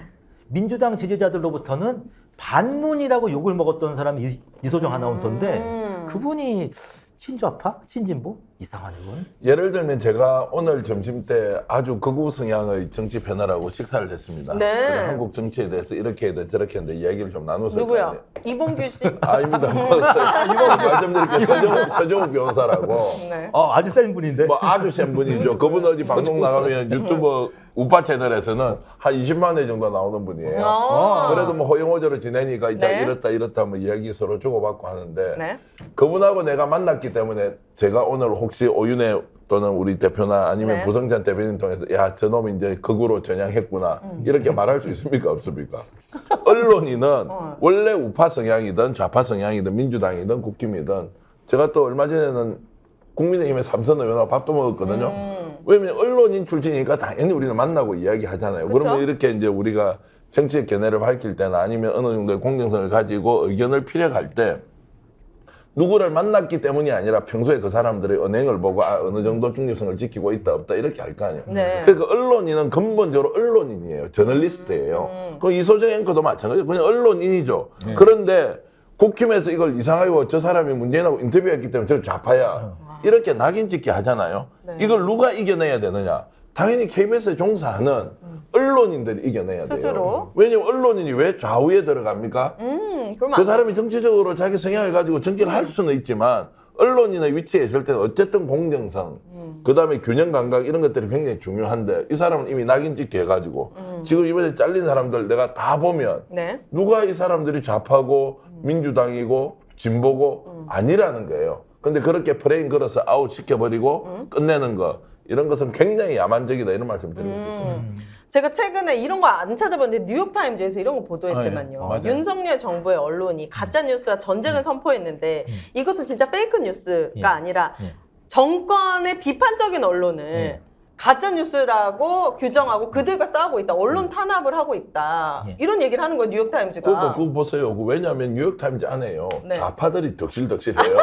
Speaker 4: 민주당 지지자들로부터는 반문이라고 욕을 먹었던 사람이 이소정 아나운서인데 그분이 친좌파? 친진보? 이상하네 그건.
Speaker 3: 예를 들면 제가 오늘 점심 때 아주 극우 성향의 정치 패널하고 식사를 했습니다.
Speaker 1: 네.
Speaker 3: 그래서 한국 정치에 대해서 이렇게 해야 돼 저렇게 했는데 이야기를 좀 나눴을 거
Speaker 1: 누구요?
Speaker 3: 아니에요.
Speaker 1: 이봉규 씨?
Speaker 3: 아닙니다. 말씀드릴게요. 서정욱 변호사라고
Speaker 1: 네.
Speaker 4: 아주 센 분인데.
Speaker 3: 뭐 아주 센 분이죠. 그분 어디 방송 나가면 유튜브 우파 채널에서는 한 20만 회 정도 나오는 분이에요. 그래도 뭐 호영호저로 지내니까 이제
Speaker 1: 네.
Speaker 3: 이렇다 뭐 이야기 서로 주고받고 하는데
Speaker 1: 네.
Speaker 3: 그분하고 내가 만났기 때문에 제가 오늘 혹시 오윤혜 또는 우리 대표나 아니면
Speaker 1: 네.
Speaker 3: 부성찬 대표님 통해서 야 저놈이 이제 극우로 전향했구나 이렇게 말할 수 있습니까 없습니까? 언론인은 원래 우파 성향이든 좌파 성향이든 민주당이든 국힘이든 제가 또 얼마 전에는 국민의힘의 삼선 의원하고 밥도 먹었거든요. 왜냐면 언론인 출신이니까 당연히 우리는 만나고 이야기하잖아요.
Speaker 1: 그쵸?
Speaker 3: 그러면 이렇게 이제 우리가 정치의 견해를 밝힐 때나 아니면 어느 정도의 공정성을 가지고 의견을 피력할 때 누구를 만났기 때문이 아니라 평소에 그 사람들의 언행을 보고 어느 정도 중립성을 지키고 있다 없다 이렇게 할 거 아니에요.
Speaker 1: 네.
Speaker 3: 그러니까 언론인은 근본적으로 언론인이에요. 저널리스트예요. 그 이소정 앵커도 마찬가지예요. 그냥 언론인이죠. 그런데 국힘에서 이걸 이상하게 저 사람이 문재인하고 인터뷰했기 때문에 저 좌파야. 이렇게 낙인 찍게 하잖아요.
Speaker 1: 네.
Speaker 3: 이걸 누가 이겨내야 되느냐. 당연히 KBS에 종사하는 언론인들이 이겨내야 돼요.
Speaker 1: 스스로?
Speaker 3: 왜냐면 언론인이 왜 좌우에 들어갑니까?
Speaker 1: 그러면
Speaker 3: 그
Speaker 1: 안
Speaker 3: 사람이 정치적으로 자기 성향을 가지고 정치를 할 수는 있지만 언론인의 위치에 있을 때는 어쨌든 공정성, 그다음에 균형 감각 이런 것들이 굉장히 중요한데 이 사람은 이미 낙인 찍게 해가지고 지금 이번에 잘린 사람들 내가 다 보면
Speaker 1: 네.
Speaker 3: 누가 이 사람들이 좌파고 민주당이고 진보고 아니라는 거예요. 근데 그렇게 프레임 걸어서 아웃 시켜버리고 끝내는 거 이런 것은 굉장히 야만적이다 이런 말씀 드리고 싶습니다.
Speaker 1: 제가 최근에 이런 거 안 찾아봤는데 뉴욕타임즈에서 이런 거 보도했더만요.
Speaker 2: 맞아요.
Speaker 1: 윤석열 정부의 언론이 가짜뉴스와 전쟁을 선포했는데 이것은 진짜 페이크 뉴스가
Speaker 4: 예.
Speaker 1: 아니라
Speaker 4: 예.
Speaker 1: 정권의 비판적인 언론을
Speaker 4: 예.
Speaker 1: 가짜뉴스라고 규정하고 그들과 싸우고 있다. 언론 탄압을 하고 있다.
Speaker 4: 예.
Speaker 1: 이런 얘기를 하는 거예요. 뉴욕타임즈가.
Speaker 3: 그러니까 그거 보세요. 왜냐하면 뉴욕타임즈 안에요.
Speaker 1: 네.
Speaker 3: 좌파들이 덕실덕실해요.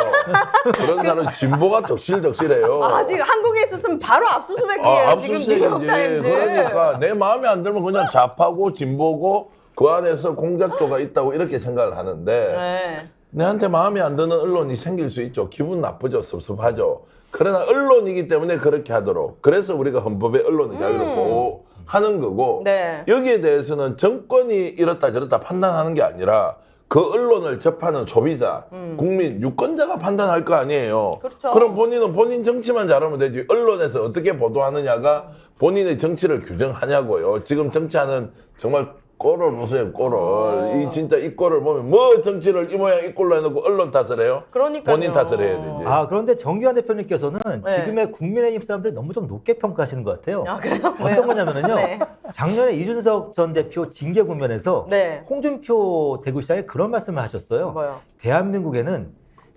Speaker 3: 그런 사람 진보가 덕실덕실해요.
Speaker 1: 아, 지금 한국에 있었으면 바로 압수수색이에요. 지금
Speaker 3: 압수수색이지.
Speaker 1: 뉴욕타임즈.
Speaker 3: 그러니까 내 마음에 안 들면 그냥 좌파고 진보고 그 안에서 공작도가 있다고 이렇게 생각을 하는데
Speaker 1: 네.
Speaker 3: 내한테 마음에 안 드는 언론이 생길 수 있죠. 기분 나쁘죠. 섭섭하죠. 그러나 언론이기 때문에 그렇게 하도록. 그래서 우리가 헌법에 언론의 자유를 보호하는 거고
Speaker 1: 네.
Speaker 3: 여기에 대해서는 정권이 이렇다 저렇다 판단하는 게 아니라 그 언론을 접하는 소비자, 국민, 유권자가 판단할 거 아니에요.
Speaker 1: 그렇죠.
Speaker 3: 그럼 본인은 본인 정치만 잘하면 되지. 언론에서 어떻게 보도하느냐가 본인의 정치를 규정하냐고요. 지금 정치하는 정말 꼴을 보세요, 꼴을. 이 진짜 이 꼴을 보면 뭐 정치를 이 모양 이 꼴로 해놓고 언론 탓을 해요?
Speaker 1: 그러니까요.
Speaker 3: 본인 탓을 해야 되지.
Speaker 4: 그런데 정기환 대표님께서는
Speaker 1: 네.
Speaker 4: 지금의 국민의힘 사람들이 너무 좀 높게 평가하시는 것 같아요.
Speaker 1: 아, 그래요?
Speaker 4: 어떤 거냐면은요.
Speaker 1: 네.
Speaker 4: 작년에 이준석 전 대표 징계 국면에서
Speaker 1: 네.
Speaker 4: 홍준표 대구시장이 그런 말씀을 하셨어요.
Speaker 1: 뭐요?
Speaker 4: 대한민국에는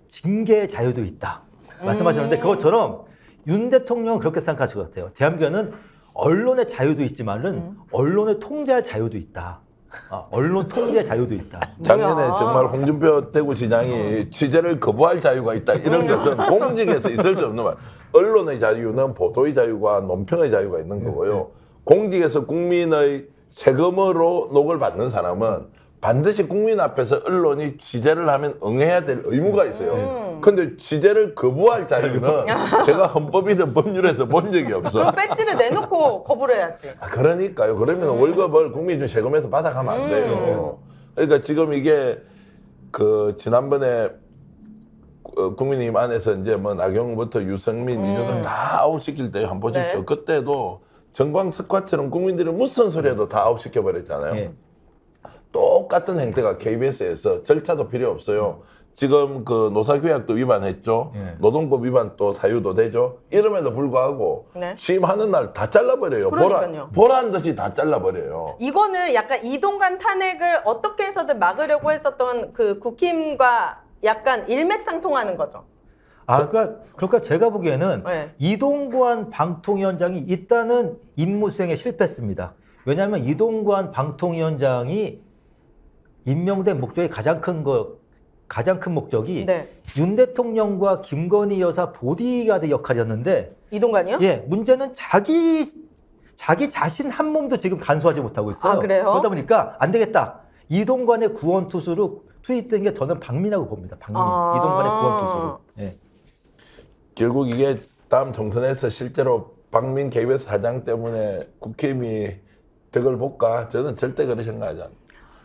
Speaker 4: 징계 자유도 있다. 말씀하셨는데 그것처럼 윤 대통령은 그렇게 생각하실 것 같아요. 대한민국에는 언론의 자유도 있지만은 언론을 통제할 자유도 있다. 언론 통제 자유도 있다.
Speaker 3: 작년에
Speaker 1: 뭐야.
Speaker 3: 정말 홍준표 대구시장이 취재를 거부할 자유가 있다. 이런 것은 공직에서 있을 수 없는 말. 언론의 자유는 보도의 자유와 논평의 자유가 있는 거고요. 공직에서 국민의 세금으로 녹을 받는 사람은 반드시 국민 앞에서 언론이 취재를 하면 응해야 될 의무가 있어요. 근데 취재를 거부할 자유는 제가 헌법이든 법률에서 본 적이 없어.
Speaker 1: 그럼 배지를 내놓고 거부를 해야지.
Speaker 3: 그러니까요. 그러면 월급을 국민이 좀 세금에서 받아가면 안 돼요. 그러니까 지금 이게 그 지난번에 국민의힘 안에서 이제 뭐 나경부터 유승민, 이준석 다 아웃시킬 때 한 번씩
Speaker 1: 네.
Speaker 3: 그때도 정광석화처럼 국민들이 무슨 소리해도 다 아웃시켜 버렸잖아요.
Speaker 4: 예.
Speaker 3: 똑같은 행태가 KBS에서 절차도 필요 없어요. 지금 그 노사규약도 위반했죠.
Speaker 2: 예.
Speaker 3: 노동법 위반 또 사유도 되죠. 이름에도 불구하고
Speaker 1: 네.
Speaker 3: 취임하는 날 다 잘라버려요.
Speaker 1: 그러니까요.
Speaker 3: 보란 듯이 다 잘라버려요.
Speaker 1: 이거는 약간 이동관 탄핵을 어떻게 해서든 막으려고 했었던 그 국힘과 약간 일맥상통하는 거죠.
Speaker 4: 그러니까 제가 보기에는
Speaker 1: 네.
Speaker 4: 이동관 방통위원장이 일단은 임무 수행에 실패했습니다. 왜냐하면 이동관 방통위원장이 임명된 목적이 가장 큰 목적이
Speaker 1: 네.
Speaker 4: 윤 대통령과 김건희 여사 보디가드 역할이었는데,
Speaker 1: 이동관이요?
Speaker 4: 예, 문제는 자기 자신 한 몸도 지금 간수하지 못하고 있어요.
Speaker 1: 아, 그래요?
Speaker 4: 그러다 보니까 안 되겠다. 이동관의 구원 투수로 투입된 게 저는 박민이라고 봅니다. 박민이.
Speaker 1: 아.
Speaker 4: 이동관의 구원 투수로. 예.
Speaker 3: 결국 이게 다음 총선에서 실제로 박민 KBS 사장 때문에 국힘이 덕을 볼까? 저는 절대 그렇게 생각하지 않아요.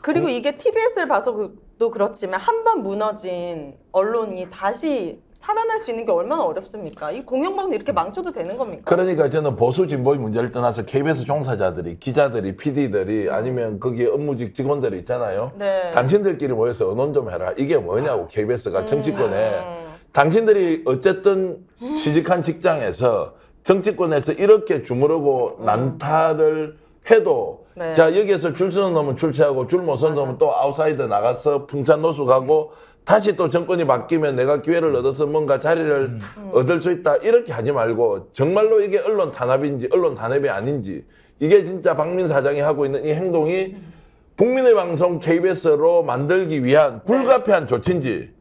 Speaker 1: 그리고 이게 TBS를 봐서도 그렇지만 한 번 무너진 언론이 다시 살아날 수 있는 게 얼마나 어렵습니까? 이 공영방송 이렇게 망쳐도 되는 겁니까?
Speaker 3: 그러니까 저는 보수 진보의 문제를 떠나서 KBS 종사자들이, 기자들이, PD들이 아니면 거기에 업무직 직원들이 있잖아요.
Speaker 1: 네.
Speaker 3: 당신들끼리 모여서 의논 좀 해라. 이게 뭐냐고 KBS가 정치권에 당신들이 어쨌든 취직한 직장에서 정치권에서 이렇게 주무르고 난타를 해도
Speaker 1: 네.
Speaker 3: 자 여기에서 줄 서는 놈은 출세하고 줄 못 서는 놈은 또 아웃사이더 나가서 풍찬 노숙하고 다시 또 정권이 바뀌면 내가 기회를 얻어서 뭔가 자리를 얻을 수 있다 이렇게 하지 말고 정말로 이게 언론 탄압인지 언론 탄압이 아닌지 이게 진짜 박민 사장이 하고 있는 이 행동이 국민의 방송 KBS로 만들기 위한 불가피한 조치인지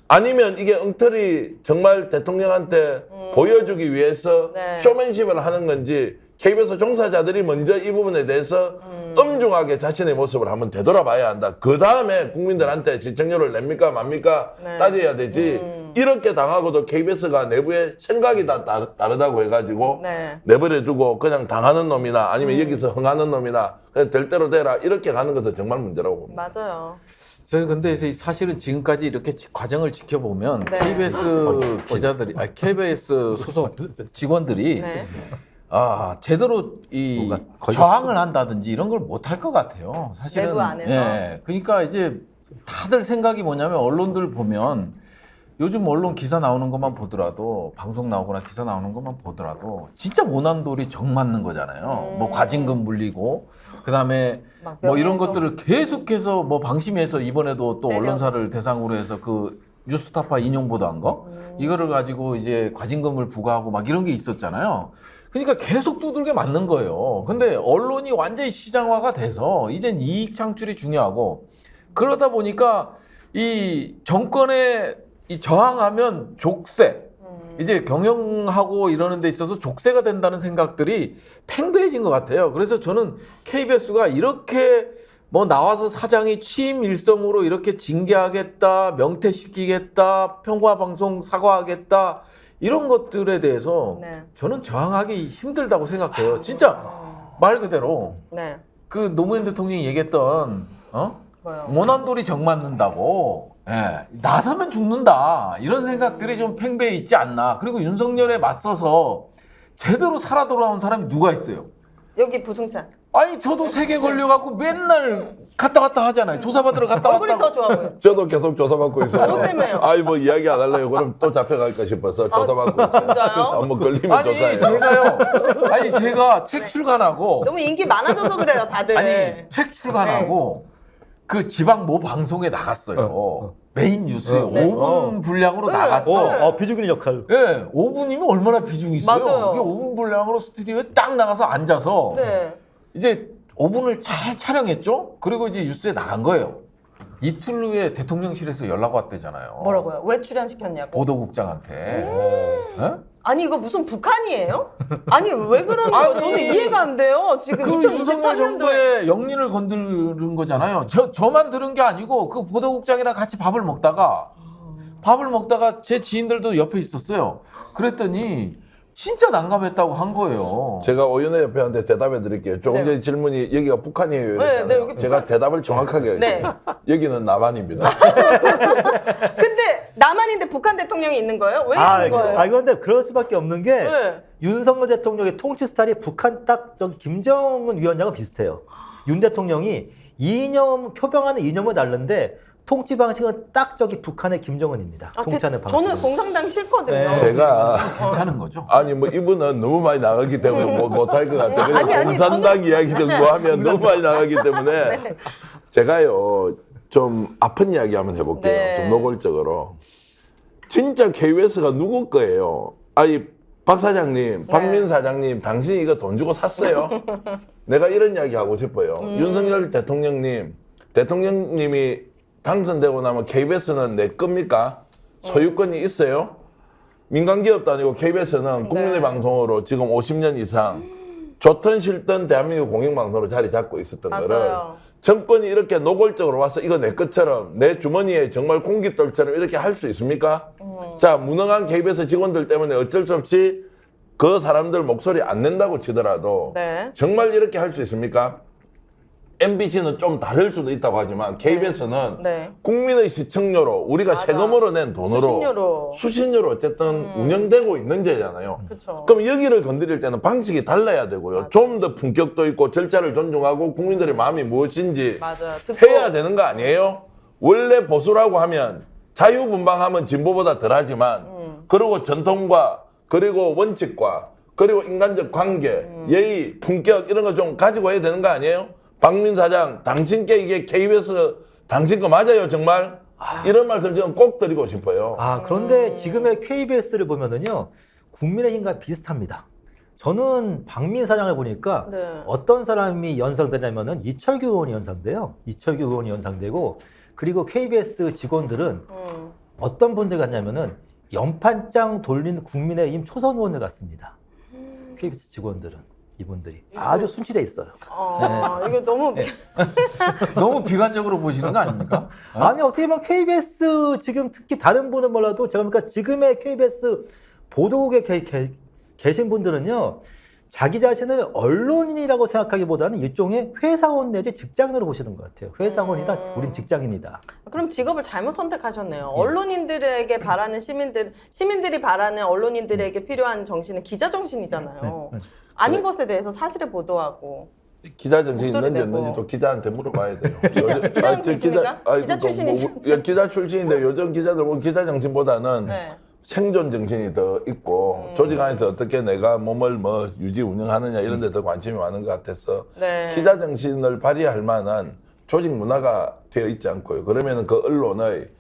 Speaker 3: 아니면 이게 엉터리 정말 대통령한테 보여주기 위해서
Speaker 1: 네.
Speaker 3: 쇼맨십을 하는 건지 KBS 종사자들이 먼저 이 부분에 대해서 엄중하게 자신의 모습을 한번 되돌아봐야 한다. 그 다음에 국민들한테 시청률을 냅니까 맙니까
Speaker 1: 네.
Speaker 3: 따져야 되지. 이렇게 당하고도 KBS가 내부에 생각이 다 다르다고 해가지고
Speaker 1: 네.
Speaker 3: 내버려두고 그냥 당하는 놈이나 아니면 여기서 흥하는 놈이나 그냥 될 대로 되라 이렇게 가는 것은 정말 문제라고 봅니다.
Speaker 1: 맞아요.
Speaker 2: 저희 근데 사실은 지금까지 이렇게 과정을 지켜보면
Speaker 1: 네.
Speaker 2: KBS 기자들이, KBS 소속 직원들이
Speaker 1: 네.
Speaker 2: 제대로 이
Speaker 4: 뭐가 걸렸어?
Speaker 2: 저항을 한다든지 이런 걸 못 할 것 같아요. 사실은.
Speaker 1: 내부 안에서?
Speaker 2: 예. 그러니까 이제 다들 생각이 뭐냐면 언론들 보면 요즘 언론 기사 나오는 것만 보더라도 방송 나오거나 기사 나오는 것만 보더라도 진짜 모난돌이 정 맞는 거잖아요. 뭐 과징금 물리고 그다음에
Speaker 1: 막
Speaker 2: 뭐 이런
Speaker 1: 명예훼손.
Speaker 2: 것들을 계속해서 뭐 방심해서 이번에도 또
Speaker 1: 때려.
Speaker 2: 언론사를 대상으로 해서 그 뉴스타파 인용 보도한 거 이거를 가지고 이제 과징금을 부과하고 막 이런 게 있었잖아요. 그러니까 계속 두들겨 맞는 거예요. 근데 언론이 완전히 시장화가 돼서 이젠 이익 창출이 중요하고 그러다 보니까 이 정권에 이 저항하면 족쇄 이제 경영하고 이러는 데 있어서 족쇄가 된다는 생각들이 팽배해진 것 같아요. 그래서 저는 KBS가 이렇게 뭐 나와서 사장이 취임 일성으로 이렇게 징계하겠다, 명퇴시키겠다, 평화방송 사과하겠다 이런 것들에 대해서
Speaker 1: 네.
Speaker 2: 저는 저항하기 힘들다고 생각해요. 진짜 말 그대로
Speaker 1: 네.
Speaker 2: 그 노무현 대통령이 얘기했던
Speaker 1: 뭐요?
Speaker 2: 모난돌이 정 맞는다고 나서면 죽는다 이런 생각들이 좀 팽배해 있지 않나. 그리고 윤석열에 맞서서 제대로 살아 돌아온 사람이 누가 있어요?
Speaker 1: 여기 부승찬.
Speaker 2: 아니 저도 세계 걸려갖고 맨날 갔다 하잖아요. 조사받으러 갔다
Speaker 1: 얼굴이
Speaker 2: 왔다.
Speaker 1: 더 좋아 보여.
Speaker 3: 저도 계속 조사받고 있어요.
Speaker 1: 뭐 때문에요?
Speaker 3: 아이 뭐 이야기 안 할래요. 그럼 또 잡혀갈까 싶어서 조사받고 있어요.
Speaker 1: 진짜요?
Speaker 3: 한번 걸리면
Speaker 2: 아니
Speaker 3: 조사해요.
Speaker 2: 제가 책 출간하고
Speaker 1: 너무 인기 많아져서 그래요, 다들.
Speaker 2: 아니 책 출간하고 그 지방 모 방송에 나갔어요. 메인 뉴스에
Speaker 1: 네.
Speaker 2: 5분 분량으로
Speaker 1: 네.
Speaker 2: 나갔어.
Speaker 4: 비주균 역할.
Speaker 2: 예, 5분이면 얼마나 비중이 있어요.
Speaker 1: 맞아요.
Speaker 2: 그게 5분 분량으로 스튜디오에 딱 나가서 앉아서
Speaker 1: 네.
Speaker 2: 이제 5분을 잘 촬영했죠. 그리고 이제 뉴스에 나간 거예요. 이틀 후에 대통령실에서 연락 왔대잖아요.
Speaker 1: 뭐라고요? 왜 출연시켰냐고.
Speaker 2: 보도국장한테. 예?
Speaker 1: 아니 이거 무슨 북한이에요? 아니 왜 그러는 거예요?
Speaker 2: 아니,
Speaker 1: 저는 이해가 안 돼요. 지금
Speaker 2: 그 윤석열
Speaker 1: 2023년도에.
Speaker 2: 정부의 영린을 건드는 거잖아요. 저만 들은 게 아니고 그 보도국장이랑 같이 밥을 먹다가 제 지인들도 옆에 있었어요. 그랬더니 진짜 난감했다고 한 거예요.
Speaker 3: 제가 오윤혜 옆에한테 대답해 드릴게요. 조금
Speaker 1: 네.
Speaker 3: 전에 질문이 여기가 북한이에요.
Speaker 1: 네,
Speaker 3: 이랬잖아요.
Speaker 1: 네, 여기
Speaker 3: 제가
Speaker 1: 북한.
Speaker 3: 대답을 정확하게
Speaker 1: 네.
Speaker 3: 했어요. 여기는 남한입니다.
Speaker 1: 근데 남한인데 북한 대통령이 있는 거예요? 왜 있는 거예요?
Speaker 4: 그런데 그럴 수밖에 없는 게
Speaker 1: 네.
Speaker 4: 윤석열 대통령의 통치 스타일이 북한 딱 전 김정은 위원장과 비슷해요. 윤 대통령이 표방하는 이념은 다른데 통치 방식은 딱 저기 북한의 김정은입니다. 통치하는 방식.
Speaker 1: 저는 공산당 싫거든요.
Speaker 4: 네.
Speaker 3: 제가
Speaker 2: 괜찮은 거죠?
Speaker 3: 아니 뭐 이분은 너무 많이 나가기 때문에 뭐 못할 것 같아요. 그냥
Speaker 1: 아니,
Speaker 3: 공산당 이야기 정도 하면 너무 많이 나가기 때문에 제가요 좀 아픈 이야기 한번 해볼게요.
Speaker 1: 네.
Speaker 3: 좀 노골적으로. 진짜 KBS가 누구 거예요? 아니 박 사장님, 박민 사장님, 당신이 이거 돈 주고 샀어요? 내가 이런 이야기 하고 싶어요. 윤석열 대통령님이 당선되고 나면 KBS는 내 겁니까? 소유권이 있어요? 민간 기업도 아니고 KBS는 국민의 방송으로 지금 50년 이상 좋든 싫든 대한민국 공영방송으로 자리 잡고 있었던 거를
Speaker 1: 맞아요.
Speaker 3: 정권이 이렇게 노골적으로 와서 이거 내 것처럼 내 주머니에 정말 공깃돌처럼 이렇게 할 수 있습니까? 자, 무능한 KBS 직원들 때문에 어쩔 수 없이 그 사람들 목소리 안 낸다고 치더라도
Speaker 1: 네.
Speaker 3: 정말 이렇게 할 수 있습니까? MBC는 좀 다를 수도 있다고 하지만 KBS는
Speaker 1: 네.
Speaker 3: 국민의 시청료로 우리가
Speaker 1: 맞아.
Speaker 3: 세금으로 낸 돈으로
Speaker 1: 수신료로.
Speaker 3: 어쨌든 운영되고 있는 데잖아요.
Speaker 1: 그렇죠.
Speaker 3: 그럼 여기를 건드릴 때는 방식이 달라야 되고요. 좀 더 품격도 있고 절차를 존중하고 국민들의 마음이 무엇인지
Speaker 1: 맞아요. 듣고
Speaker 3: 해야 되는 거 아니에요? 원래 보수라고 하면 자유분방하면 진보보다 덜하지만 그리고 전통과 그리고 원칙과 그리고 인간적 관계, 예의, 품격 이런 거 좀 가지고 해야 되는 거 아니에요? 박민 사장, 당신께 이게 KBS 당신 거 맞아요, 정말? 이런 말씀 저는 꼭 드리고 싶어요.
Speaker 4: 그런데 지금의 KBS를 보면은요, 국민의힘과 비슷합니다. 저는 박민 사장을 보니까
Speaker 1: 네.
Speaker 4: 어떤 사람이 연상되냐면은 이철규 의원이 연상돼요. 이철규 의원이 연상되고, 그리고 KBS 직원들은 어떤 분들 같냐면은 연판장 돌린 국민의힘 초선 의원들 같습니다. KBS 직원들은. 이분들이 아주 순치돼 있어요.
Speaker 1: 이거 너무
Speaker 2: 너무 비관적으로 보시는 거 아닙니까?
Speaker 4: 아니 어떻게 보면 KBS 지금 특히 다른 분은 몰라도 제가 보니까 지금의 KBS 보도국에 계신 분들은요, 자기 자신을 언론인이라고 생각하기보다는 일종의 회사원 내지 직장인으로 보시는 것 같아요. 회사원이다, 우린 직장인이다.
Speaker 1: 그럼 직업을 잘못 선택하셨네요.
Speaker 4: 예.
Speaker 1: 언론인들에게 바라는 시민들이 바라는 언론인들에게 필요한 정신은 기자 정신이잖아요. 아닌 것에 대해서 사실을 보도하고.
Speaker 3: 기자 정신이
Speaker 1: 목소리
Speaker 3: 있는지
Speaker 1: 내고.
Speaker 3: 없는지 또 기자한테 물어봐야 돼요.
Speaker 1: 기자
Speaker 3: 저
Speaker 1: 정신입니까? 기자
Speaker 3: 좀
Speaker 1: 출신이시죠?
Speaker 3: 기자 출신인데 요즘 기자들 보면 기자 정신보다는
Speaker 1: 네.
Speaker 3: 생존 정신이 더 있고 조직 안에서 어떻게 내가 몸을 뭐 유지 운영하느냐 이런 데 더 관심이 많은 것 같아서
Speaker 1: 네.
Speaker 3: 기자 정신을 발휘할 만한 조직 문화가 되어 있지 않고요. 그러면은 그 언론을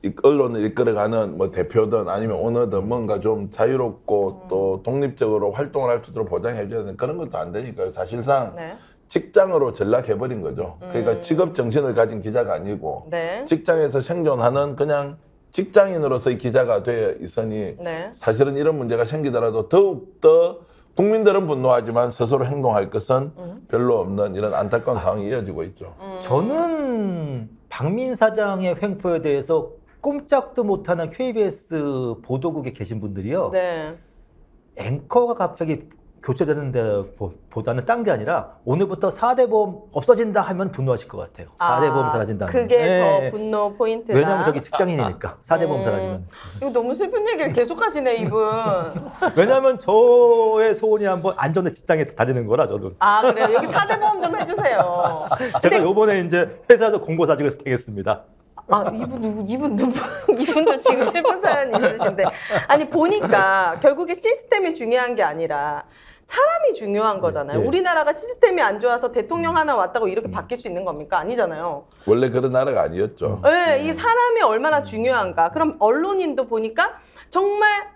Speaker 3: 이끌어가는 뭐 대표든 아니면 오너든 뭔가 좀 자유롭고 또 독립적으로 활동을 할 수 있도록 보장해 줘야 되는 그런 것도 안 되니까요. 사실상
Speaker 1: 네.
Speaker 3: 직장으로 전락해버린 거죠. 그러니까 직업 정신을 가진 기자가 아니고
Speaker 1: 네.
Speaker 3: 직장에서 생존하는 그냥 직장인으로서의 기자가 되어 있으니
Speaker 1: 네.
Speaker 3: 사실은 이런 문제가 생기더라도 더욱더 국민들은 분노하지만 스스로 행동할 것은 별로 없는 이런 안타까운 상황이 이어지고 있죠.
Speaker 4: 저는 박민 사장의 횡포에 대해서 꼼짝도 못하는 KBS 보도국에 계신 분들이요.
Speaker 1: 네.
Speaker 4: 앵커가 갑자기 교체되는 데보다는 딴 게 아니라 오늘부터 4대 보험 없어진다 하면 분노하실 것 같아요. 4대 보험 사라진다 하면.
Speaker 1: 그게
Speaker 4: 예.
Speaker 1: 더 분노 포인트다.
Speaker 4: 왜냐하면 저기 직장인이니까 4대 보험 사라지면.
Speaker 1: 이거 너무 슬픈 얘기를 계속 하시네, 이분.
Speaker 4: 왜냐하면 저의 소원이 한번 안전한 직장에 다니는 거라 저도.
Speaker 1: 아, 그래요? 여기 4대 보험 좀 해주세요.
Speaker 4: 제가 요번에 이제 회사에서 공고사직을 택했습니다.
Speaker 1: 이분도 지금 슬픈 사연이 있으신데. 아니, 보니까 결국에 시스템이 중요한 게 아니라 사람이 중요한 거잖아요.
Speaker 4: 예.
Speaker 1: 우리나라가 시스템이 안 좋아서 대통령 하나 왔다고 이렇게 바뀔 수 있는 겁니까? 아니잖아요.
Speaker 3: 원래 그런 나라가 아니었죠.
Speaker 1: 네, 이 사람이 얼마나 중요한가. 그럼 언론인도 보니까 정말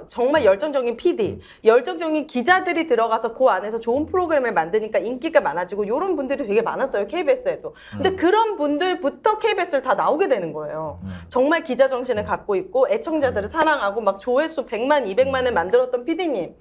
Speaker 1: 정말 열정적인 PD, 열정적인 기자들이 들어가서 그 안에서 좋은 프로그램을 만드니까 인기가 많아지고 이런 분들이 되게 많았어요, KBS에도. 근데 그런 분들부터 KBS를 다 나오게 되는 거예요. 정말 기자 정신을 갖고 있고 애청자들을 사랑하고 막 조회수 100만, 200만을 만들었던 PD님,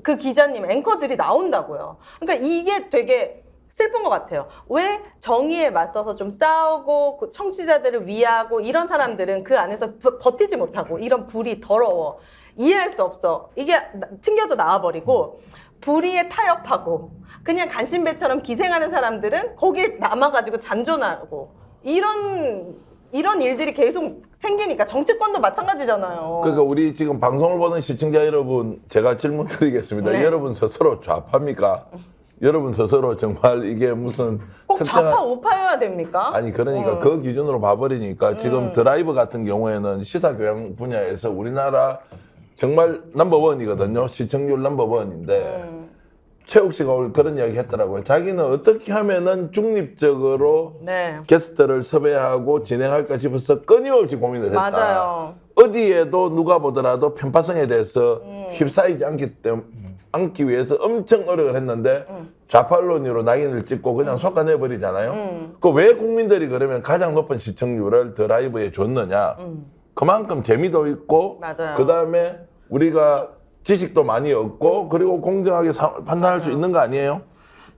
Speaker 1: 그 기자님, 앵커들이 나온다고요. 그러니까 이게 되게 슬픈 것 같아요. 왜 정의에 맞서서 좀 싸우고 그 청취자들을 위하고 이런 사람들은 그 안에서 버티지 못하고 이런 불이 더러워. 이해할 수 없어. 이게 튕겨져 나와버리고 불의에 타협하고 그냥 간신배처럼 기생하는 사람들은 거기에 남아가지고 잔존하고 이런 일들이 계속 생기니까 정치권도 마찬가지잖아요.
Speaker 3: 그러니까 우리 지금 방송을 보는 시청자 여러분 제가 질문 드리겠습니다.
Speaker 1: 네.
Speaker 3: 여러분 스스로 좌파입니까? 여러분 스스로 정말 이게 무슨
Speaker 1: 꼭
Speaker 3: 특정한-
Speaker 1: 좌파 우파여야 됩니까?
Speaker 3: 아니 그러니까 그 기준으로 봐버리니까 지금 드라이브 같은 경우에는 시사교양 분야에서 우리나라 정말 넘버원이거든요. 시청률 넘버원인데 최욱 씨가 오늘 그런 이야기 했더라고요. 자기는 어떻게 하면은 중립적으로
Speaker 1: 네.
Speaker 3: 게스트를 섭외하고 진행할까 싶어서 끊임없이 고민을 했다.
Speaker 1: 맞아요.
Speaker 3: 어디에도 누가 보더라도 편파성에 대해서 휩싸이지 않기 위해서 엄청 노력을 했는데 좌파 언론으로 낙인을 찍고 그냥 솎아내버리잖아요. 그 왜 국민들이 그러면 가장 높은 시청률을 드라이브에 줬느냐. 그만큼 재미도 있고
Speaker 1: 맞아요.
Speaker 3: 그다음에 우리가 지식도 많이 얻고 그리고 공정하게 판단할 수 있는 거 아니에요?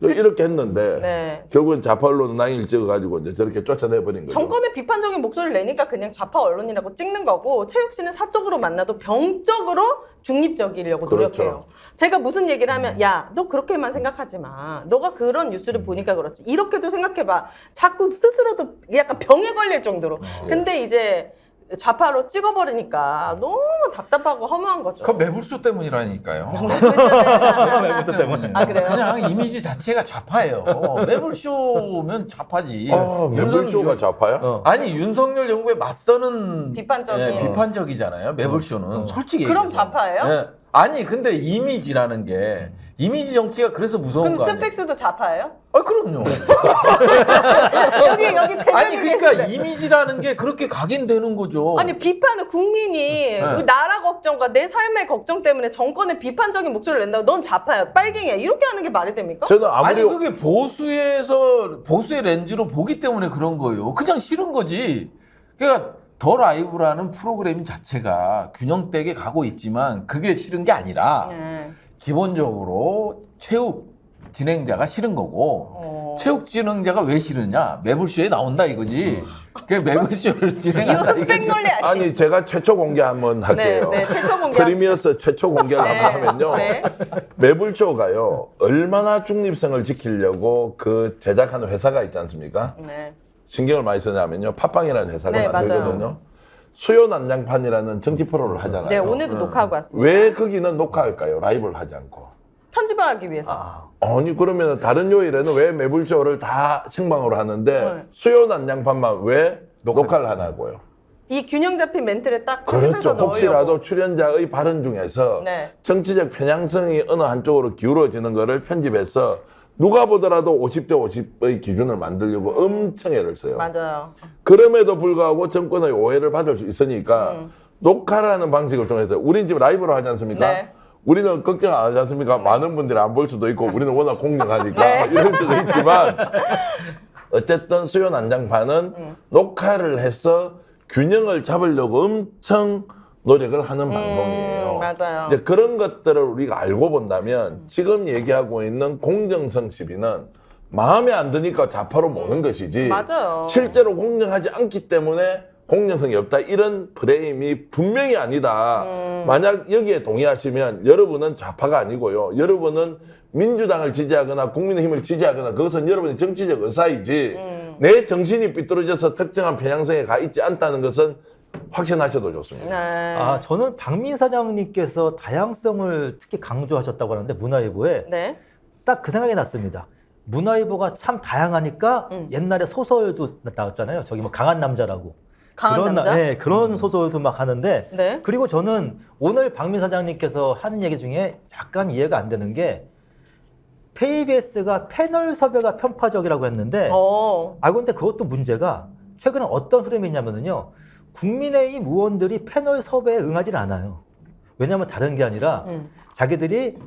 Speaker 3: 이렇게 했는데
Speaker 1: 네.
Speaker 3: 결국은 좌파 언론은 낙인을 찍어가지고 이제 저렇게 쫓아내버린 거죠.
Speaker 1: 정권의 비판적인 목소리를 내니까 그냥 좌파 언론이라고 찍는 거고 최욱 씨는 사적으로 만나도 병적으로 중립적이려고
Speaker 3: 그렇죠.
Speaker 1: 노력해요. 제가 무슨 얘기를 하면 야, 너 그렇게만 생각하지 마. 너가 그런 뉴스를 보니까 그렇지. 이렇게도 생각해봐. 자꾸 스스로도 약간 병에 걸릴 정도로. 근데 이제 좌파로 찍어버리니까 너무 답답하고 허무한 거죠.
Speaker 2: 그 매불쇼 때문이라니까요.
Speaker 4: 매불쇼 때문에.
Speaker 1: 아, 그래요?
Speaker 2: 그냥 이미지 자체가 좌파예요. 매불쇼면 좌파지.
Speaker 3: 매불쇼가 좌파야?
Speaker 2: 아니 윤석열 정부에 맞서는
Speaker 1: 비판적인.
Speaker 2: 비판적이잖아요. 매불쇼는 솔직히
Speaker 1: 그럼
Speaker 2: 얘기해서.
Speaker 1: 좌파예요?
Speaker 2: 예. 아니 근데 이미지라는 게 이미지 정치가 그래서 무서운
Speaker 1: 그럼
Speaker 2: 거 아니에요?
Speaker 1: 스펙스도 좌파예요?
Speaker 2: 그럼요.
Speaker 1: 여기 대변인
Speaker 2: 아니 그러니까
Speaker 1: 계신데.
Speaker 2: 이미지라는 게 그렇게 각인되는 거죠.
Speaker 1: 아니 비판은 국민이 그 나라 걱정과 내 삶의 걱정 때문에 정권의 비판적인 목소리를 낸다고 넌 좌파야 빨갱이야 이렇게 하는 게 말이 됩니까?
Speaker 3: 저는 아무리
Speaker 2: 아니 그게 보수의 렌즈로 보기 때문에 그런 거예요. 그냥 싫은 거지. 그러니까 더 라이브라는 프로그램 자체가 균형되게 가고 있지만 그게 싫은 게 아니라
Speaker 1: 네.
Speaker 2: 기본적으로 체육 진행자가 싫은 거고 체육 진행자가 왜 싫으냐? 매불쇼에 나온다 이거지. 그 매불쇼를
Speaker 1: 이거
Speaker 2: 진행한다
Speaker 1: 흑백
Speaker 2: 이거지.
Speaker 1: 논리 아니에요?
Speaker 3: 아니 제가 최초 공개 한번 할게요.
Speaker 1: 네, 최초 공개.
Speaker 3: 프리미어스 최초 공개를
Speaker 1: 네.
Speaker 3: 한번 하면요.
Speaker 1: 네.
Speaker 3: 매불쇼가요. 얼마나 중립성을 지키려고 그 제작하는 회사가 있지 않습니까?
Speaker 1: 네.
Speaker 3: 신경을 많이 쓰냐면요. 팟빵이라는 회사가
Speaker 1: 네,
Speaker 3: 만들거든요.
Speaker 1: 맞아요.
Speaker 3: 수요 난장판이라는 정치 프로를 하잖아요.
Speaker 1: 네, 오늘도 녹화하고 왔습니다.
Speaker 3: 왜 거기는 녹화할까요? 라이브를 하지 않고.
Speaker 1: 편집을 하기 위해서.
Speaker 3: 아니 그러면 다른 요일에는 왜 매불쇼를 다 생방으로 하는데
Speaker 1: 네.
Speaker 3: 수요 난장판만 왜 녹화를 하나고요?
Speaker 1: 이 균형 잡힌 멘트를 딱
Speaker 3: 그렇죠.
Speaker 1: 편집해서 넣으려고.
Speaker 3: 혹시라도 출연자의 발언 중에서
Speaker 1: 네.
Speaker 3: 정치적 편향성이 어느 한쪽으로 기울어지는 거를 편집해서 누가 보더라도 50대 50의 기준을 만들려고 엄청 애를 써요.
Speaker 1: 맞아요.
Speaker 3: 그럼에도 불구하고 정권의 오해를 받을 수 있으니까 녹화라는 방식을 통해서 우린 지금 라이브로 하지 않습니까?
Speaker 1: 네.
Speaker 3: 우리는 걱정 안 하지 않습니까? 많은 분들이 안 볼 수도 있고 우리는 워낙 공정하니까
Speaker 1: 네.
Speaker 3: 이럴 수도 있지만 어쨌든 수요 난장판은 녹화를 해서 균형을 잡으려고 엄청 노력을 하는 방송이에요.
Speaker 1: 맞아요.
Speaker 3: 이제 그런 것들을 우리가 알고 본다면 지금 얘기하고 있는 공정성 시비는 마음에 안 드니까 좌파로 모는 것이지
Speaker 1: 맞아요.
Speaker 3: 실제로 공정하지 않기 때문에 공정성이 없다 이런 프레임이 분명히 아니다. 만약 여기에 동의하시면 여러분은 좌파가 아니고요. 여러분은 민주당을 지지하거나 국민의힘을 지지하거나 그것은 여러분의 정치적 의사이지 내 정신이 삐뚤어져서 특정한 편향성에 가 있지 않다는 것은 확신하셔도 좋습니다.
Speaker 1: 네.
Speaker 4: 저는 박민 사장님께서 다양성을 특히 강조하셨다고 하는데 문화일보에
Speaker 1: 네.
Speaker 4: 딱 그 생각이 났습니다. 문화일보가 참 다양하니까 옛날에 소설도 나왔잖아요. 저기 뭐 강한 남자라고.
Speaker 1: 강한
Speaker 4: 그런
Speaker 1: 남자?
Speaker 4: 네, 그런 소설도 막 하는데
Speaker 1: 네.
Speaker 4: 그리고 저는 오늘 박민 사장님께서 한 얘기 중에 약간 이해가 안 되는 게 KBS가 패널 섭외가 편파적이라고 했는데 근데 그것도 문제가 최근에 어떤 흐름이 있냐면요. 국민의힘 의원들이 패널 섭외에 응하지 않아요. 왜냐하면 다른 게 아니라 자기들이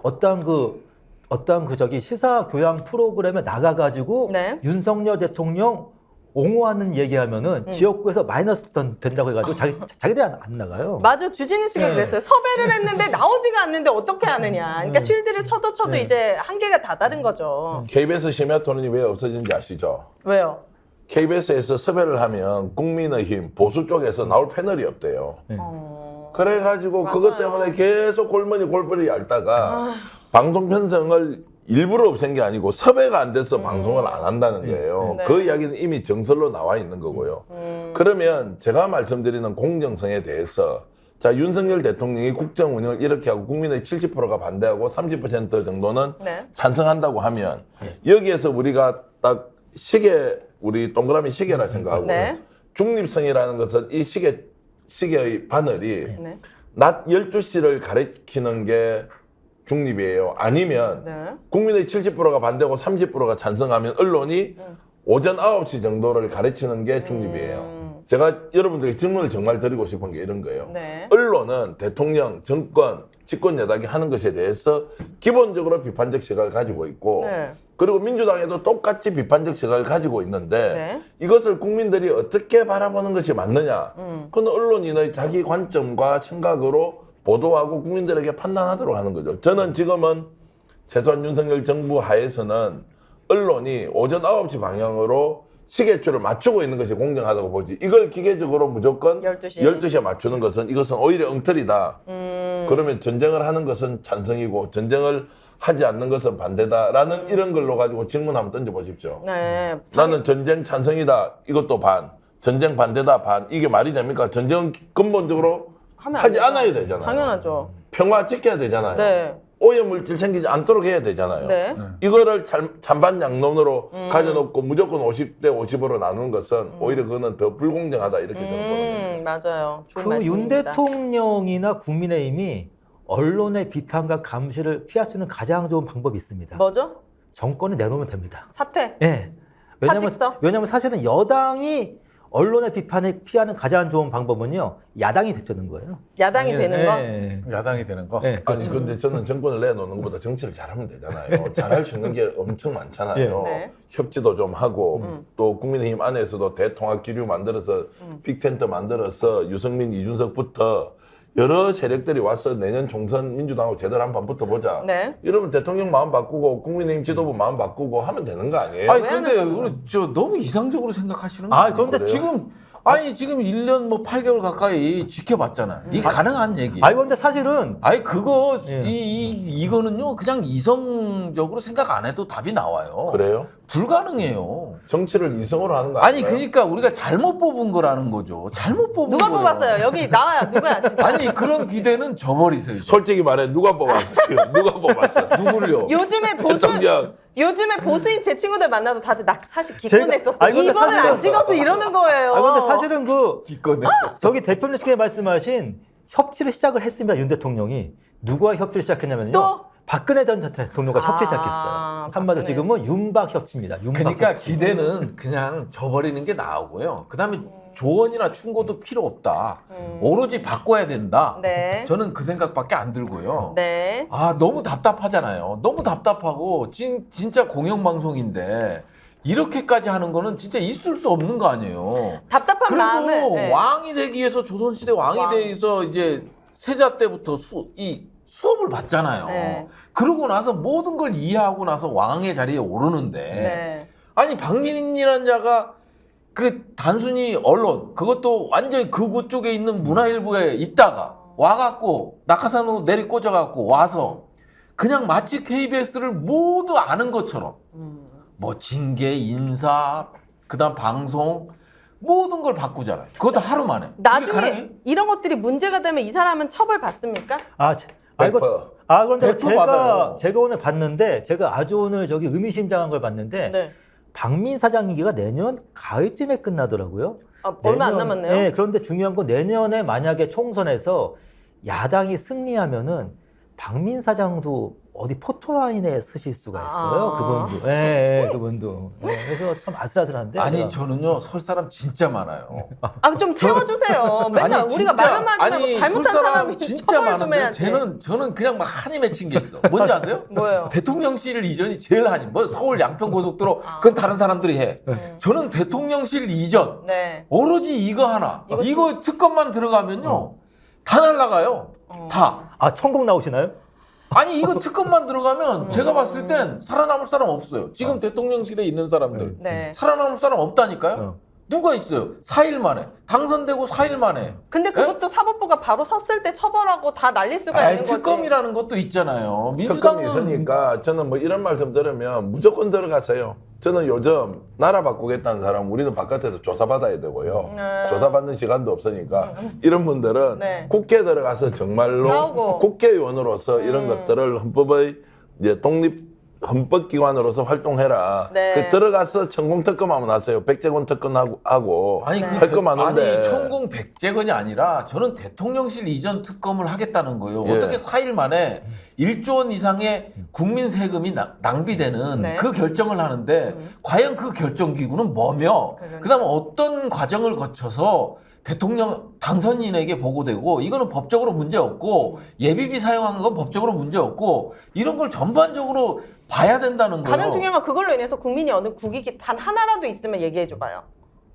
Speaker 4: 어떤 저기 시사 교양 프로그램에 나가가지고
Speaker 1: 네.
Speaker 4: 윤석열 대통령 옹호하는 얘기하면은 지역구에서 마이너스 된다고 해가지고 자기들이 안 나가요.
Speaker 1: 맞아. 주진우 씨가
Speaker 4: 네.
Speaker 1: 그랬어요. 섭외를 했는데 나오지가 않는데 어떻게 하느냐. 그러니까 쉴드를 쳐도
Speaker 4: 네.
Speaker 1: 이제 한계가 다 다른 거죠.
Speaker 3: KBS 심야 토론이 왜 없어진지 아시죠?
Speaker 1: 왜요?
Speaker 3: KBS에서 섭외를 하면 국민의힘 보수 쪽에서 나올 패널이 없대요. 그래가지고
Speaker 1: 맞아요.
Speaker 3: 그것 때문에 계속 골머리 앓다가 방송 편성을 일부러 없앤 게 아니고 섭외가 안 돼서 방송을 안 한다는 거예요.
Speaker 1: 네.
Speaker 3: 그 이야기는 이미 정설로 나와 있는 거고요. 그러면 제가 말씀드리는 공정성에 대해서 자, 윤석열 대통령이 국정 운영을 이렇게 하고 국민의 70%가 반대하고 30% 정도는
Speaker 1: 네.
Speaker 3: 찬성한다고 하면 여기에서 우리가 딱 우리 동그라미 시계라 생각하고
Speaker 1: 네.
Speaker 3: 중립성이라는 것은 이 시계의 바늘이
Speaker 1: 네.
Speaker 3: 낮 12시를 가리키는 게 중립이에요. 아니면
Speaker 1: 네.
Speaker 3: 국민의 70%가 반대하고 30%가 찬성하면 언론이 오전 9시 정도를 가르치는 게 중립이에요. 제가 여러분들에게 질문을 정말 드리고 싶은 게 이런 거예요.
Speaker 1: 네.
Speaker 3: 언론은 대통령, 정권, 집권 여당이 하는 것에 대해서 기본적으로 비판적 시각을 가지고 있고
Speaker 1: 네.
Speaker 3: 그리고 민주당에도 똑같이 비판적 시각을 가지고 있는데
Speaker 1: 네.
Speaker 3: 이것을 국민들이 어떻게 바라보는 것이 맞느냐. 그건 언론인의 자기 관점과 생각으로 보도하고 국민들에게 판단하도록 하는 거죠. 저는 지금은 최소한 윤석열 정부 하에서는 언론이 오전 9시 방향으로 시계줄을 맞추고 있는 것이 공정하다고 보지. 이걸 기계적으로 무조건 12시에 맞추는 것은 이것은 오히려 엉터리다. 그러면 전쟁을 하는 것은 찬성이고 전쟁을 하지 않는 것은 반대다라는 이런 걸로 가지고 질문 한번 던져보십시오.
Speaker 1: 네.
Speaker 3: 나는 전쟁 찬성이다. 이것도 반. 전쟁 반대다. 반. 이게 말이 됩니까? 전쟁은 근본적으로 하지 않아야 되잖아요.
Speaker 1: 당연하죠.
Speaker 3: 평화 지켜야 되잖아요.
Speaker 1: 네.
Speaker 3: 오염물질 생기지 않도록 해야 되잖아요.
Speaker 1: 네.
Speaker 3: 이거를 찬반 양론으로 가져놓고 무조건 50대 50으로 나누는 것은 오히려 그거는 더 불공정하다 이렇게 저는 보는 겁니다.
Speaker 1: 맞아요. 좋은
Speaker 4: 그 윤
Speaker 1: 말씀입니다.
Speaker 4: 대통령이나 국민의힘이 언론의 비판과 감시를 피할 수 있는 가장 좋은 방법이 있습니다.
Speaker 1: 뭐죠?
Speaker 4: 정권을 내놓으면 됩니다.
Speaker 1: 사퇴.
Speaker 4: 예.
Speaker 1: 사직서?
Speaker 4: 왜냐면 사실은 여당이 언론의 비판을 피하는 가장 좋은 방법은요, 야당이 되는 거예요.
Speaker 1: 야당이 되는 거?
Speaker 4: 예.
Speaker 2: 야당이 되는 거.
Speaker 4: 예.
Speaker 3: 아니 근데 저는 정권을 내놓는 것보다 정치를 잘하면 되잖아요. 잘할 수 있는 게 엄청 많잖아요.
Speaker 1: 네.
Speaker 3: 협치도 좀 하고 또 국민의힘 안에서도 대통합 기류 만들어서 빅텐트 만들어서 유승민, 이준석부터 여러 세력들이 와서 내년 총선 민주당하고 제대로 한번 붙어보자.
Speaker 1: 네.
Speaker 3: 이러면 대통령 마음 바꾸고 국민의힘 지도부 마음 바꾸고 하면 되는 거 아니에요?
Speaker 2: 아니
Speaker 1: 왜
Speaker 2: 근데
Speaker 1: 하는
Speaker 2: 우리 저 너무 이상적으로 생각하시는 거
Speaker 4: 아,
Speaker 2: 아니에요?
Speaker 4: 그런데
Speaker 3: 그래요?
Speaker 2: 지금 1년 뭐 8개월 가까이 지켜봤잖아요. 이게 가능한 얘기예요.
Speaker 4: 아니, 근데 사실은
Speaker 2: 아니 그거
Speaker 4: 예.
Speaker 2: 이거는요 그냥 이성적으로 생각 안 해도 답이 나와요.
Speaker 3: 그래요?
Speaker 2: 불가능해요.
Speaker 3: 정치를 이성으로 하는 거
Speaker 2: 아니
Speaker 3: 아닌가요?
Speaker 2: 그러니까 우리가 잘못 뽑은 거라는 거죠. 잘못 뽑은
Speaker 1: 누가
Speaker 2: 거예요.
Speaker 1: 뽑았어요? 여기 나와요. 누가? 진짜.
Speaker 2: 아니 그런 기대는 저버리세요. 이제.
Speaker 3: 솔직히 말해 누가 뽑았어 지금? 누가 뽑았어?
Speaker 2: 누구를요?
Speaker 1: 요즘에 보수인 제 친구들 만나도 다들 나 사실 기권했었어.
Speaker 4: 아니, 근데
Speaker 1: 이번에 안
Speaker 4: 사실은-
Speaker 1: 찍어서 이러는 거예요.
Speaker 4: 아, 근데 사실은
Speaker 2: 기권했어.
Speaker 4: 저기 대표님께서 말씀하신 협치를 시작을 했습니다. 윤 대통령이. 누구와 협치를 시작했냐면요.
Speaker 1: 또?
Speaker 4: 박근혜 전 대통령과 협치 시작했어요. 한마디로
Speaker 1: 박근혜.
Speaker 4: 지금은 윤박 협치입니다. 윤박
Speaker 2: 그러니까
Speaker 4: 협치.
Speaker 2: 기대는 그냥 저버리는 게 나오고요. 그다음에 조언이나 충고도 필요 없다. 오로지 바꿔야 된다.
Speaker 1: 네.
Speaker 2: 저는 그 생각밖에 안 들고요.
Speaker 1: 네.
Speaker 2: 아 너무 답답하잖아요. 너무 답답하고 진짜 공영방송인데 이렇게까지 하는 거는 진짜 있을 수 없는 거 아니에요.
Speaker 1: 답답한
Speaker 2: 그리고
Speaker 1: 마음을. 네.
Speaker 2: 왕이 되기 위해서 조선시대 왕이
Speaker 1: 왕.
Speaker 2: 되기 위해서 이제 세자 때부터 수업을 받잖아요.
Speaker 1: 네.
Speaker 2: 그러고 나서 모든 걸 이해하고 나서 왕의 자리에 오르는데
Speaker 1: 네.
Speaker 2: 아니 박민이라는 자가 그 단순히 언론 그것도 완전히 극우 쪽에 있는 문화일보에 있다가 와갖고 낙하산으로 내리꽂아갖고 와서 그냥 마치 KBS를 모두 아는 것처럼 뭐 징계, 인사, 그다음 방송 모든 걸 바꾸잖아요. 그것도 하루 만에. 이게
Speaker 1: 나중에
Speaker 2: 가능해?
Speaker 1: 이런 것들이 문제가 되면 이 사람은 처벌 받습니까?
Speaker 4: 그런데
Speaker 2: 100% 받아요.
Speaker 4: 제가 오늘 봤는데 제가 아주 오늘 저기 의미심장한 걸 봤는데
Speaker 1: 네.
Speaker 4: 박민 사장 임기가 내년 가을쯤에 끝나더라고요.
Speaker 1: 얼마 안 남았네요.
Speaker 4: 네, 그런데 중요한 건 내년에 만약에 총선에서 야당이 승리하면은 박민 사장도 어디 포토라인에 쓰실 수가 있어요.
Speaker 1: 아.
Speaker 4: 그분도. 예, 그분도. 예, 그래서 참 아슬아슬한데.
Speaker 2: 아니
Speaker 4: 제가.
Speaker 2: 저는요 설 사람 진짜 많아요.
Speaker 1: 좀 세워주세요. 맨날 우리가 말만 하지 말고 잘못한
Speaker 2: 설
Speaker 1: 사람이
Speaker 2: 진짜
Speaker 1: 처벌 좀
Speaker 2: 많은데
Speaker 1: 해야지.
Speaker 2: 저는 그냥 막 한이 맺힌 게 있어. 뭔지 아세요?
Speaker 1: 뭐예요?
Speaker 2: 대통령실 이전이 제일 한이. 뭐 서울 양평 고속도로 그건 다른 사람들이 해. 저는 대통령실 이전
Speaker 1: 네.
Speaker 2: 오로지 이거 하나. 이거 특검만 들어가면요 다 날라가요. 다.
Speaker 4: 아, 천국 나오시나요?
Speaker 2: 아니 이거 특검만 들어가면 제가 봤을 땐 살아남을 사람 없어요. 지금 대통령실에 있는 사람들
Speaker 1: 네.
Speaker 2: 살아남을 사람 없다니까요. 누가 있어요? 4일 만에 당선되고 4일 만에.
Speaker 1: 근데 그것도 사법부가 바로 섰을 때 처벌하고 다 날릴 수가 있는 거지.
Speaker 2: 특검이라는 것도 있잖아요.
Speaker 3: 특검이
Speaker 2: 민주당은
Speaker 3: 있으니까 저는 뭐 이런 말씀 들으면 무조건 들어가세요. 저는 요즘 나라 바꾸겠다는 사람 우리는 바깥에서 조사받아야 되고요. 조사받는 시간도 없으니까 이런 분들은
Speaker 1: 네.
Speaker 3: 국회에 들어가서 정말로
Speaker 1: 싸우고.
Speaker 3: 국회의원으로서 이런 것들을 헌법의 이제 헌법기관으로서 활동해라.
Speaker 1: 네.
Speaker 3: 그 들어가서 천공특검하면 하세요. 백제권 특검하고
Speaker 2: 아니
Speaker 1: 네.
Speaker 2: 그
Speaker 3: 할 거 많은데.
Speaker 2: 아니 천공 백제건이 아니라 저는 대통령실 이전 특검을 하겠다는 거예요.
Speaker 3: 예.
Speaker 2: 어떻게 4일 만에 1조 원 이상의 국민 세금이 낭비되는
Speaker 1: 네.
Speaker 2: 그 결정을 하는데 과연 그 결정 기구는 뭐며 그다음에 어떤 과정을 거쳐서 대통령 당선인에게 보고되고 이거는 법적으로 문제 없고 예비비 사용한 건 법적으로 문제 없고 이런 걸 전반적으로 봐야 된다는 거예요.
Speaker 1: 가장 중요한 건 그걸로 인해서 국민이 어느 국익이 단 하나라도 있으면 얘기해 줘봐요.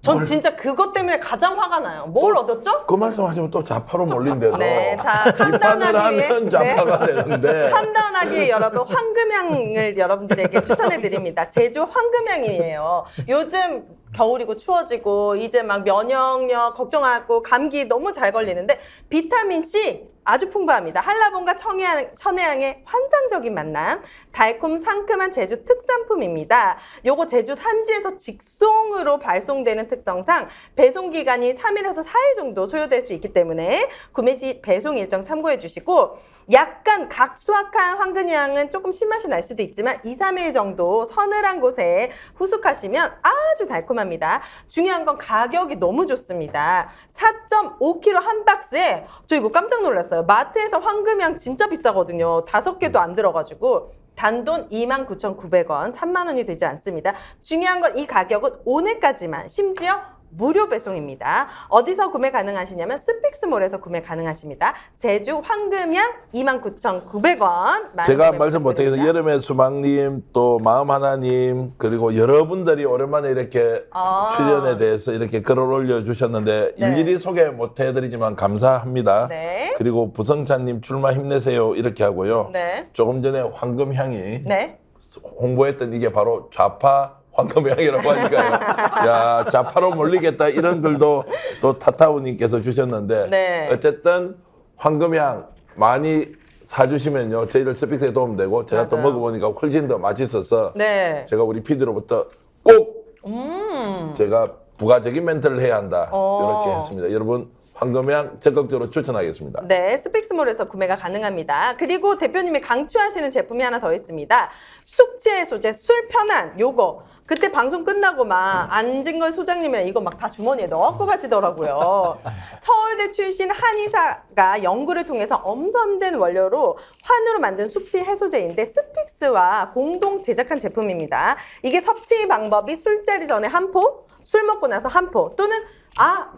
Speaker 1: 전 진짜 그것 때문에 가장 화가 나요. 뭘 얻었죠?
Speaker 3: 그 말씀하시면 또 좌파로 몰린대도
Speaker 1: 네, 자,
Speaker 3: 비판을
Speaker 1: 판단하기 위해
Speaker 3: 하면 좌파가 되는데
Speaker 1: 판단하기 위해 여러분 황금향을 여러분들에게 추천해 드립니다. 제주 황금향이에요. 요즘 겨울이고 추워지고 이제 막 면역력 걱정하고 감기 너무 잘 걸리는데 비타민 C 아주 풍부합니다. 한라봉과 천혜향의 환상적인 만남, 달콤 상큼한 제주 특산품입니다. 요거 제주 산지에서 직송으로 발송되는 특성상 배송 기간이 3일에서 4일 정도 소요될 수 있기 때문에 구매 시 배송 일정 참고해 주시고 약간 각수확한 황금향은 조금 신맛이 날 수도 있지만 2, 3일 정도 서늘한 곳에 후숙하시면 아주 달콤합니다. 중요한 건 가격이 너무 좋습니다. 4.5kg 한 박스에 저 이거 깜짝 놀랐어요. 마트에서 황금향 진짜 비싸거든요. 5개도 안 들어가지고 단돈 29,900원, 3만 원이 되지 않습니다. 중요한 건 이 가격은 오늘까지만, 심지어 무료 배송입니다. 어디서 구매 가능하시냐면 스픽스몰에서 구매 가능하십니다. 제주 황금향 29,900원.
Speaker 3: 제가 말씀 못하겠는데 여름의 수박님 또 마음하나님 그리고 여러분들이 오랜만에 이렇게 출연에 대해서 이렇게 글을 올려주셨는데
Speaker 1: 네.
Speaker 3: 일일이 소개 못해드리지만 감사합니다.
Speaker 1: 네.
Speaker 3: 그리고 부성찬님 출마 힘내세요 이렇게 하고요.
Speaker 1: 네.
Speaker 3: 조금 전에 황금향이
Speaker 1: 네.
Speaker 3: 홍보했던 이게 바로 좌파 황금향이라고 하니까요. 야, 좌파로 몰리겠다 이런 글도 또 타타우님께서 주셨는데
Speaker 1: 네.
Speaker 3: 어쨌든 황금향 많이 사주시면요 저희들 스픽스에 도움되고 제가 또
Speaker 1: 맞아요.
Speaker 3: 먹어보니까 훨씬 더 맛있어서
Speaker 1: 네.
Speaker 3: 제가 우리 PD로부터 꼭
Speaker 1: 음.
Speaker 3: 제가 부가적인 멘트를 해야 한다
Speaker 1: 어.
Speaker 3: 이렇게 했습니다. 여러분 황금향 적극적으로 추천하겠습니다.
Speaker 1: 네, 스픽스몰에서 구매가 가능합니다. 그리고 대표님이 강추하시는 제품이 하나 더 있습니다. 숙취 해소제 술 편한 요거. 그때 방송 끝나고 막 안진걸 소장님이 이거 막 다 주머니에 넣고 가시더라고요. 서울대 출신 한의사가 연구를 통해서 엄선된 원료로 환으로 만든 숙취 해소제인데 스픽스와 공동 제작한 제품입니다. 이게 섭취 방법이 술자리 전에 한 포, 술 먹고 나서 한 포, 또는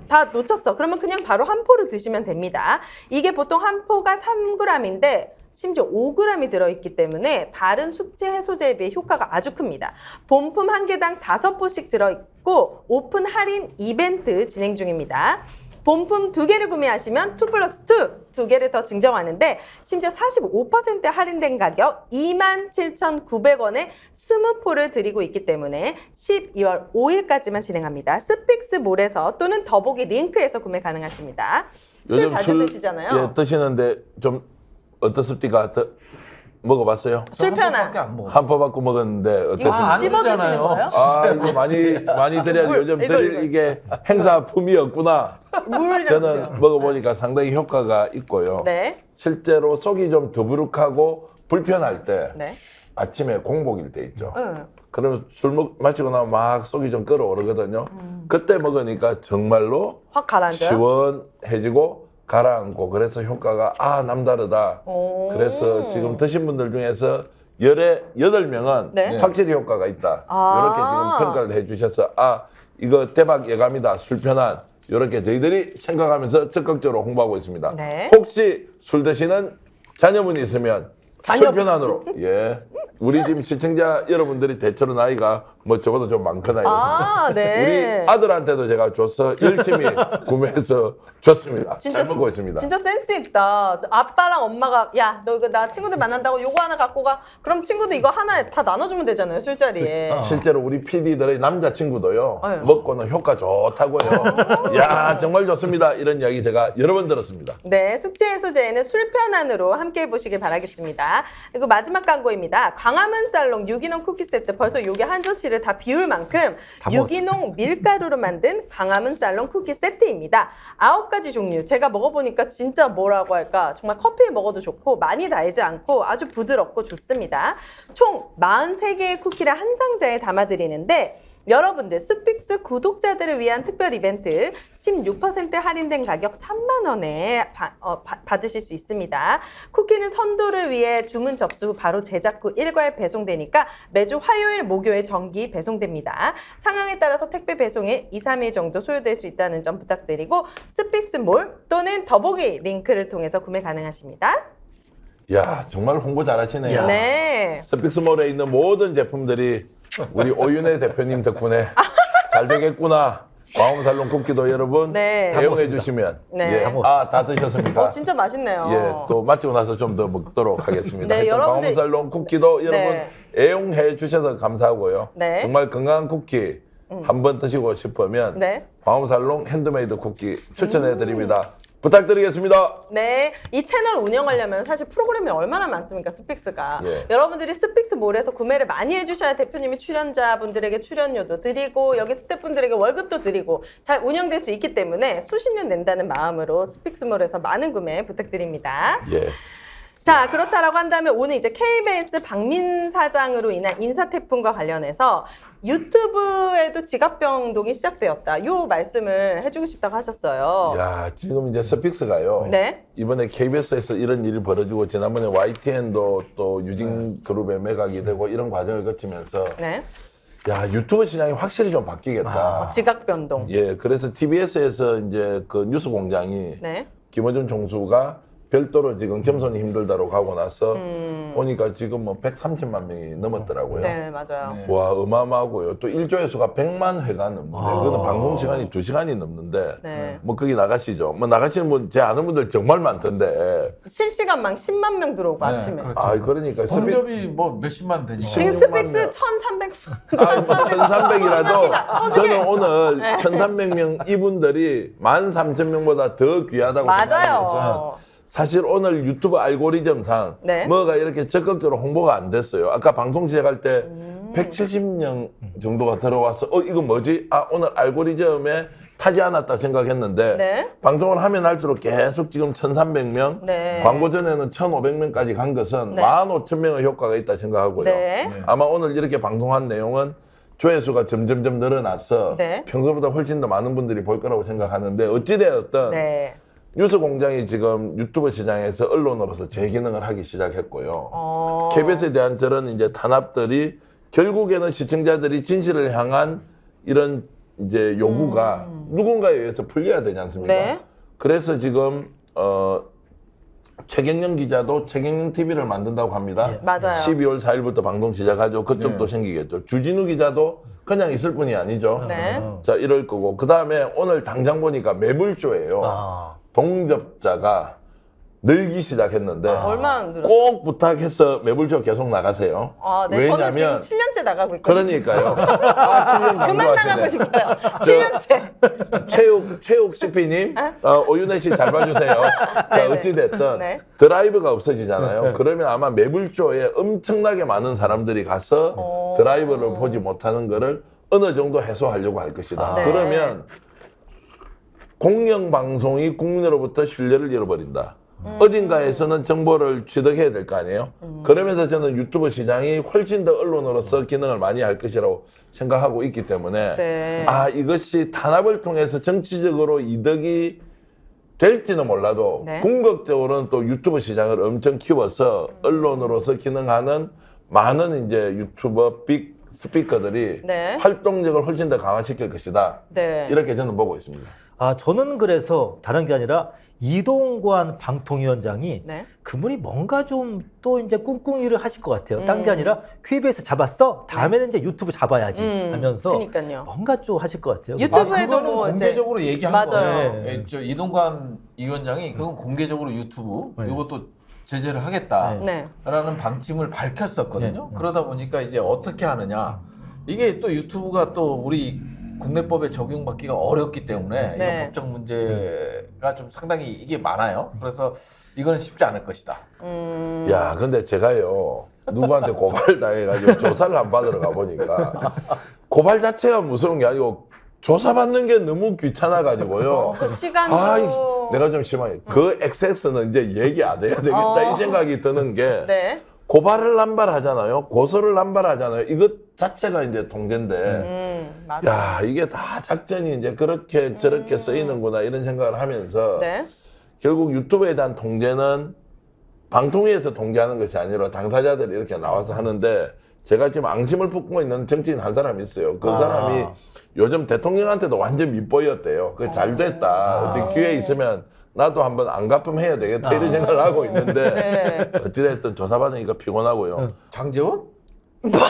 Speaker 1: 다 놓쳤어. 그러면 그냥 바로 한 포를 드시면 됩니다. 이게 보통 한 포가 3g인데 심지어 5g이 들어있기 때문에 다른 숙취 해소제에 비해 효과가 아주 큽니다. 본품 한 개당 5포씩 들어있고 오픈 할인 이벤트 진행 중입니다. 본품 2개를 구매하시면 2+2, 2개를 더 증정하는데 심지어 45% 할인된 가격 27,900원에 20포를 드리고 있기 때문에 12월 5일까지만 진행합니다. 스픽스몰에서 또는 더보기 링크에서 구매 가능하십니다. 술 자주 드시잖아요.
Speaker 3: 예, 드시는데 좀 어떻습니까? 먹어봤어요?
Speaker 1: 술 편한.
Speaker 2: 밖에 안 먹어.
Speaker 3: 한 포 받고 먹었는데
Speaker 1: 이거
Speaker 3: 어떻습니까?
Speaker 2: 안
Speaker 1: 씹어 드시는
Speaker 2: 드잖아요.
Speaker 1: 거예요?
Speaker 3: 이거 많이 드려야지.
Speaker 1: 물,
Speaker 3: 요즘
Speaker 1: 이거,
Speaker 3: 드릴
Speaker 1: 이거.
Speaker 3: 이게 행사품이었구나.
Speaker 1: 물
Speaker 3: 저는 먹어보니까 상당히 효과가 있고요.
Speaker 1: 네.
Speaker 3: 실제로 속이 좀 더부룩하고 불편할 때
Speaker 1: 네.
Speaker 3: 아침에 공복일 때 있죠.
Speaker 1: 응.
Speaker 3: 그러면 술 마시고 나면 막 속이 좀 끓어오르거든요. 그때 먹으니까 정말로
Speaker 1: 확 가라앉아요?
Speaker 3: 시원해지고 가라앉고 그래서 효과가 남다르다.
Speaker 1: 오.
Speaker 3: 그래서 지금 드신 분들 중에서 8명은
Speaker 1: 네.
Speaker 3: 확실히 효과가 있다.
Speaker 1: 아.
Speaker 3: 이렇게 지금 평가를 해주셔서 이거 대박 예감이다. 술 편한. 이렇게 저희들이 생각하면서 적극적으로 홍보하고 있습니다.
Speaker 1: 네.
Speaker 3: 혹시 술 드시는 자녀분이 있으면 술
Speaker 1: 자녀분.
Speaker 3: 편한으로 우리 지금 시청자 여러분들이 대체로 나이가 뭐 적어도 좀 많거나
Speaker 1: 아, 네.
Speaker 3: 우리 아들한테도 제가 줘서 열심히 구매해서 줬습니다. 잘 먹고 있습니다.
Speaker 1: 진짜 센스 있다. 아빠랑 엄마가 야, 너 이거 나 친구들 만난다고 요거 하나 갖고 가. 그럼 친구도 이거 하나 다 나눠주면 되잖아요, 술자리에.
Speaker 3: 실제로 우리 PD들의 남자친구도요.
Speaker 1: 아유.
Speaker 3: 먹고는 효과 좋다고요. 야 정말 좋습니다. 이런 이야기 제가 여러 번 들었습니다.
Speaker 1: 네, 숙제 해소제에는 술 편안으로 함께 해보시길 바라겠습니다. 그리고 마지막 광고입니다. 광화문 살롱 유기농 쿠키 세트. 벌써 요게 한 조씨를 다 비울 만큼
Speaker 4: 다
Speaker 1: 유기농 밀가루로 만든 광화문 살롱 쿠키 세트입니다. 9가지 종류. 제가 먹어보니까 진짜 뭐라고 할까? 정말 커피에 먹어도 좋고 많이 달지 않고 아주 부드럽고 좋습니다. 총 43개의 쿠키를 한 상자에 담아드리는데 여러분들 스픽스 구독자들을 위한 특별 이벤트 16% 할인된 가격 3만 원에 받으실 수 있습니다. 쿠키는 선도를 위해 주문 접수 후 바로 제작 후 일괄 배송되니까 매주 화요일, 목요일 정기 배송됩니다. 상황에 따라서 택배 배송에 2, 3일 정도 소요될 수 있다는 점 부탁드리고 스픽스몰 또는 더보기 링크를 통해서 구매 가능하십니다.
Speaker 3: 야 정말 홍보 잘하시네요.
Speaker 1: 네.
Speaker 3: 스픽스몰에 있는 모든 제품들이 우리 오윤혜 대표님 덕분에 잘 되겠구나. 광화문살롱 쿠키도 여러분
Speaker 1: 네.
Speaker 3: 애용해 주시면
Speaker 1: 네.
Speaker 3: 예. 다 드셨습니까?
Speaker 1: 진짜 맛있네요.
Speaker 3: 예, 또 마치고 나서 좀 더 먹도록 하겠습니다.
Speaker 1: 네,
Speaker 3: 하여튼
Speaker 1: 여러분들-
Speaker 3: 광화문살롱 쿠키도 여러분
Speaker 1: 네.
Speaker 3: 애용해 주셔서 감사하고요.
Speaker 1: 네.
Speaker 3: 정말 건강한 쿠키 한번 드시고 싶으면
Speaker 1: 네.
Speaker 3: 광화문살롱 핸드메이드 쿠키 추천해 드립니다. 부탁드리겠습니다.
Speaker 1: 네, 이 채널 운영하려면 사실 프로그램이 얼마나 많습니까, 스픽스가.
Speaker 3: 예.
Speaker 1: 여러분들이 스픽스몰에서 구매를 많이 해주셔야 대표님이 출연자분들에게 출연료도 드리고 여기 스태프분들에게 월급도 드리고 잘 운영될 수 있기 때문에 수십 년 낸다는 마음으로 스픽스몰에서 많은 구매 부탁드립니다.
Speaker 3: 예.
Speaker 1: 자, 그렇다라고 한다면 오늘 이제 KBS 박민 사장으로 인한 인사태풍과 관련해서 유튜브에도 지갑병동이 시작되었다. 요 말씀을 해주고 싶다고 하셨어요.
Speaker 3: 야, 지금 이제 스픽스가요.
Speaker 1: 네.
Speaker 3: 이번에 KBS에서 이런 일이 벌어지고 지난번에 YTN도 또 유진그룹에 매각이 되고 이런 과정을 거치면서
Speaker 1: 네.
Speaker 3: 야, 유튜브 시장이 확실히 좀 바뀌겠다.
Speaker 1: 지각변동.
Speaker 3: 예, 그래서 TBS에서 이제 그 뉴스 공장이
Speaker 1: 네.
Speaker 3: 김어준 총수가 별도로 지금 겸손이 힘들다로 가고 나서 보니까 지금 뭐 130만 명이 넘었더라고요.
Speaker 1: 네, 맞아요.
Speaker 2: 네.
Speaker 3: 와, 어마어마하고요. 또 1조 회수가 100만 회가 넘는데, 그거는 방송 시간이 2시간이 넘는데,
Speaker 1: 네.
Speaker 3: 뭐 거기 나가시죠. 뭐 나가시는 분, 제 아는 분들 정말 많던데.
Speaker 1: 실시간망 10만 명 들어오고 아침에.
Speaker 2: 그렇죠.
Speaker 3: 아, 그러니까
Speaker 2: 성접이 뭐 몇십만 되니까.
Speaker 1: 지금
Speaker 3: 16만
Speaker 1: 스픽스
Speaker 3: 명.
Speaker 1: 1,300.
Speaker 3: 아, 뭐 1,300이라도
Speaker 1: 천삼백.
Speaker 3: 저는 오늘 1,300명 이분들이 13,000명보다 더 귀하다고 생각하면서
Speaker 1: 맞아요.
Speaker 3: 사실 오늘 유튜브 알고리즘상
Speaker 1: 네.
Speaker 3: 뭐가 이렇게 적극적으로 홍보가 안 됐어요. 아까 방송 시작할 때 170명 정도가 들어와서 이거 뭐지? 아, 오늘 알고리즘에 타지 않았다 생각했는데
Speaker 1: 네.
Speaker 3: 방송을 하면 할수록 계속 지금 1,300명,
Speaker 1: 네.
Speaker 3: 광고 전에는 1,500명까지 간 것은
Speaker 1: 네.
Speaker 3: 15,000명의 효과가 있다 생각하고요.
Speaker 1: 네.
Speaker 3: 아마 오늘 이렇게 방송한 내용은 조회수가 점점점 늘어나서
Speaker 1: 네.
Speaker 3: 평소보다 훨씬 더 많은 분들이 볼 거라고 생각하는데 어찌되었든
Speaker 1: 네.
Speaker 3: 뉴스 공장이 지금 유튜브 시장에서 언론으로서 재기능을 하기 시작했고요. KBS에 대한 저런 이제 탄압들이 결국에는 시청자들이 진실을 향한 이런 이제 요구가 누군가에 의해서 풀려야 되지 않습니까?
Speaker 1: 네.
Speaker 3: 그래서 지금 최경영 기자도 최경영 TV를 만든다고 합니다.
Speaker 1: 맞아요.
Speaker 3: 12월 4일부터 방송 시작하죠. 그쪽도
Speaker 2: 네.
Speaker 3: 생기겠죠. 주진우 기자도 그냥 있을 뿐이 아니죠.
Speaker 1: 네.
Speaker 3: 자, 이럴 거고. 그 다음에 오늘 당장 보니까 매불조예요. 동접자가 늘기 시작했는데
Speaker 1: 얼마나 늘었어요?
Speaker 3: 꼭 부탁해서 매불조 계속 나가세요.
Speaker 1: 아, 네. 저는
Speaker 3: 왜냐면
Speaker 1: 지금 7년째 나가고 있거든요.
Speaker 3: 그러니까요. 아, 7년
Speaker 1: 그만 나가고
Speaker 3: 강조하시네.
Speaker 1: 싶어요. 7년째.
Speaker 3: 체육 CP님, 오윤혜 씨 잘 봐주세요. 자,
Speaker 1: 네네.
Speaker 3: 어찌됐든
Speaker 1: 네.
Speaker 3: 드라이브가 없어지잖아요. 그러면 아마 매불조에 엄청나게 많은 사람들이 가서 드라이브를 보지 못하는 거를 어느 정도 해소하려고 할 것이다.
Speaker 1: 네.
Speaker 3: 그러면 공영방송이 국민으로부터 신뢰를 잃어버린다. 어딘가에서는 정보를 취득해야 될 거 아니에요? 그러면서 저는 유튜브 시장이 훨씬 더 언론으로서 기능을 많이 할 것이라고 생각하고 있기 때문에
Speaker 1: 네.
Speaker 3: 아, 이것이 탄압을 통해서 정치적으로 이득이 될지는 몰라도
Speaker 1: 네.
Speaker 3: 궁극적으로는 또 유튜브 시장을 엄청 키워서 언론으로서 기능하는 많은 이제 유튜버 빅 스피커들이
Speaker 1: 네.
Speaker 3: 활동력을 훨씬 더 강화시킬 것이다.
Speaker 1: 네.
Speaker 3: 이렇게 저는 보고 있습니다.
Speaker 4: 저는 그래서 다른 게 아니라 이동관 방통위원장이
Speaker 1: 네.
Speaker 4: 그분이 뭔가 좀 또 이제 꿍꿍이를 하실 것 같아요. 딴 게 아니라 KBS 잡았어? 다음에는 이제 유튜브 잡아야지 하면서
Speaker 1: 그러니까요.
Speaker 4: 뭔가 좀 하실 것 같아요.
Speaker 1: 유튜브에도
Speaker 2: 그거는
Speaker 1: 뭐
Speaker 2: 공개적으로 얘기한
Speaker 1: 맞아요.
Speaker 2: 거예요.
Speaker 4: 네.
Speaker 2: 저 이동관 위원장이 그건 공개적으로 유튜브
Speaker 4: 네.
Speaker 2: 이것도 제재를 하겠다라는
Speaker 1: 네.
Speaker 2: 방침을 밝혔었거든요.
Speaker 4: 네.
Speaker 2: 그러다 보니까 이제 어떻게 하느냐 이게 또 유튜브가 또 우리 국내법에 적용받기가 어렵기 때문에
Speaker 1: 네.
Speaker 2: 이건 법적 문제가 좀 상당히 이게 많아요. 그래서 이거는 쉽지 않을 것이다.
Speaker 3: 야, 근데 제가요, 누구한테 고발 당해가지고 조사를 안 받으러 가보니까, 고발 자체가 무서운 게 아니고, 조사받는 게 너무 귀찮아가지고요.
Speaker 1: 그 시간도
Speaker 3: 아이, 내가 좀 심하게. 그 XX는 이제 얘기 안 해야 되겠다, 이 생각이 드는 게,
Speaker 1: 네.
Speaker 3: 고발을 남발하잖아요. 고소를 남발하잖아요. 이것 자체가 이제 통제인데,
Speaker 1: 맞아요.
Speaker 3: 야, 이게 다 작전이 이제 그렇게 저렇게 쓰이는구나, 이런 생각을 하면서,
Speaker 1: 네.
Speaker 3: 결국 유튜브에 대한 통제는 방통위에서 통제하는 것이 아니라 당사자들이 이렇게 나와서 하는데, 제가 지금 앙심을 품고 있는 정치인 한 사람이 있어요. 그 사람이 요즘 대통령한테도 완전 밑보였대요. 그게 잘 됐다. 어떻게 기회 있으면 나도 한번 안 갚으면 해야 되겠다. 이런 생각을 하고 있는데,
Speaker 1: 네.
Speaker 3: 어찌됐든 조사받으니까 피곤하고요.
Speaker 2: 장재원?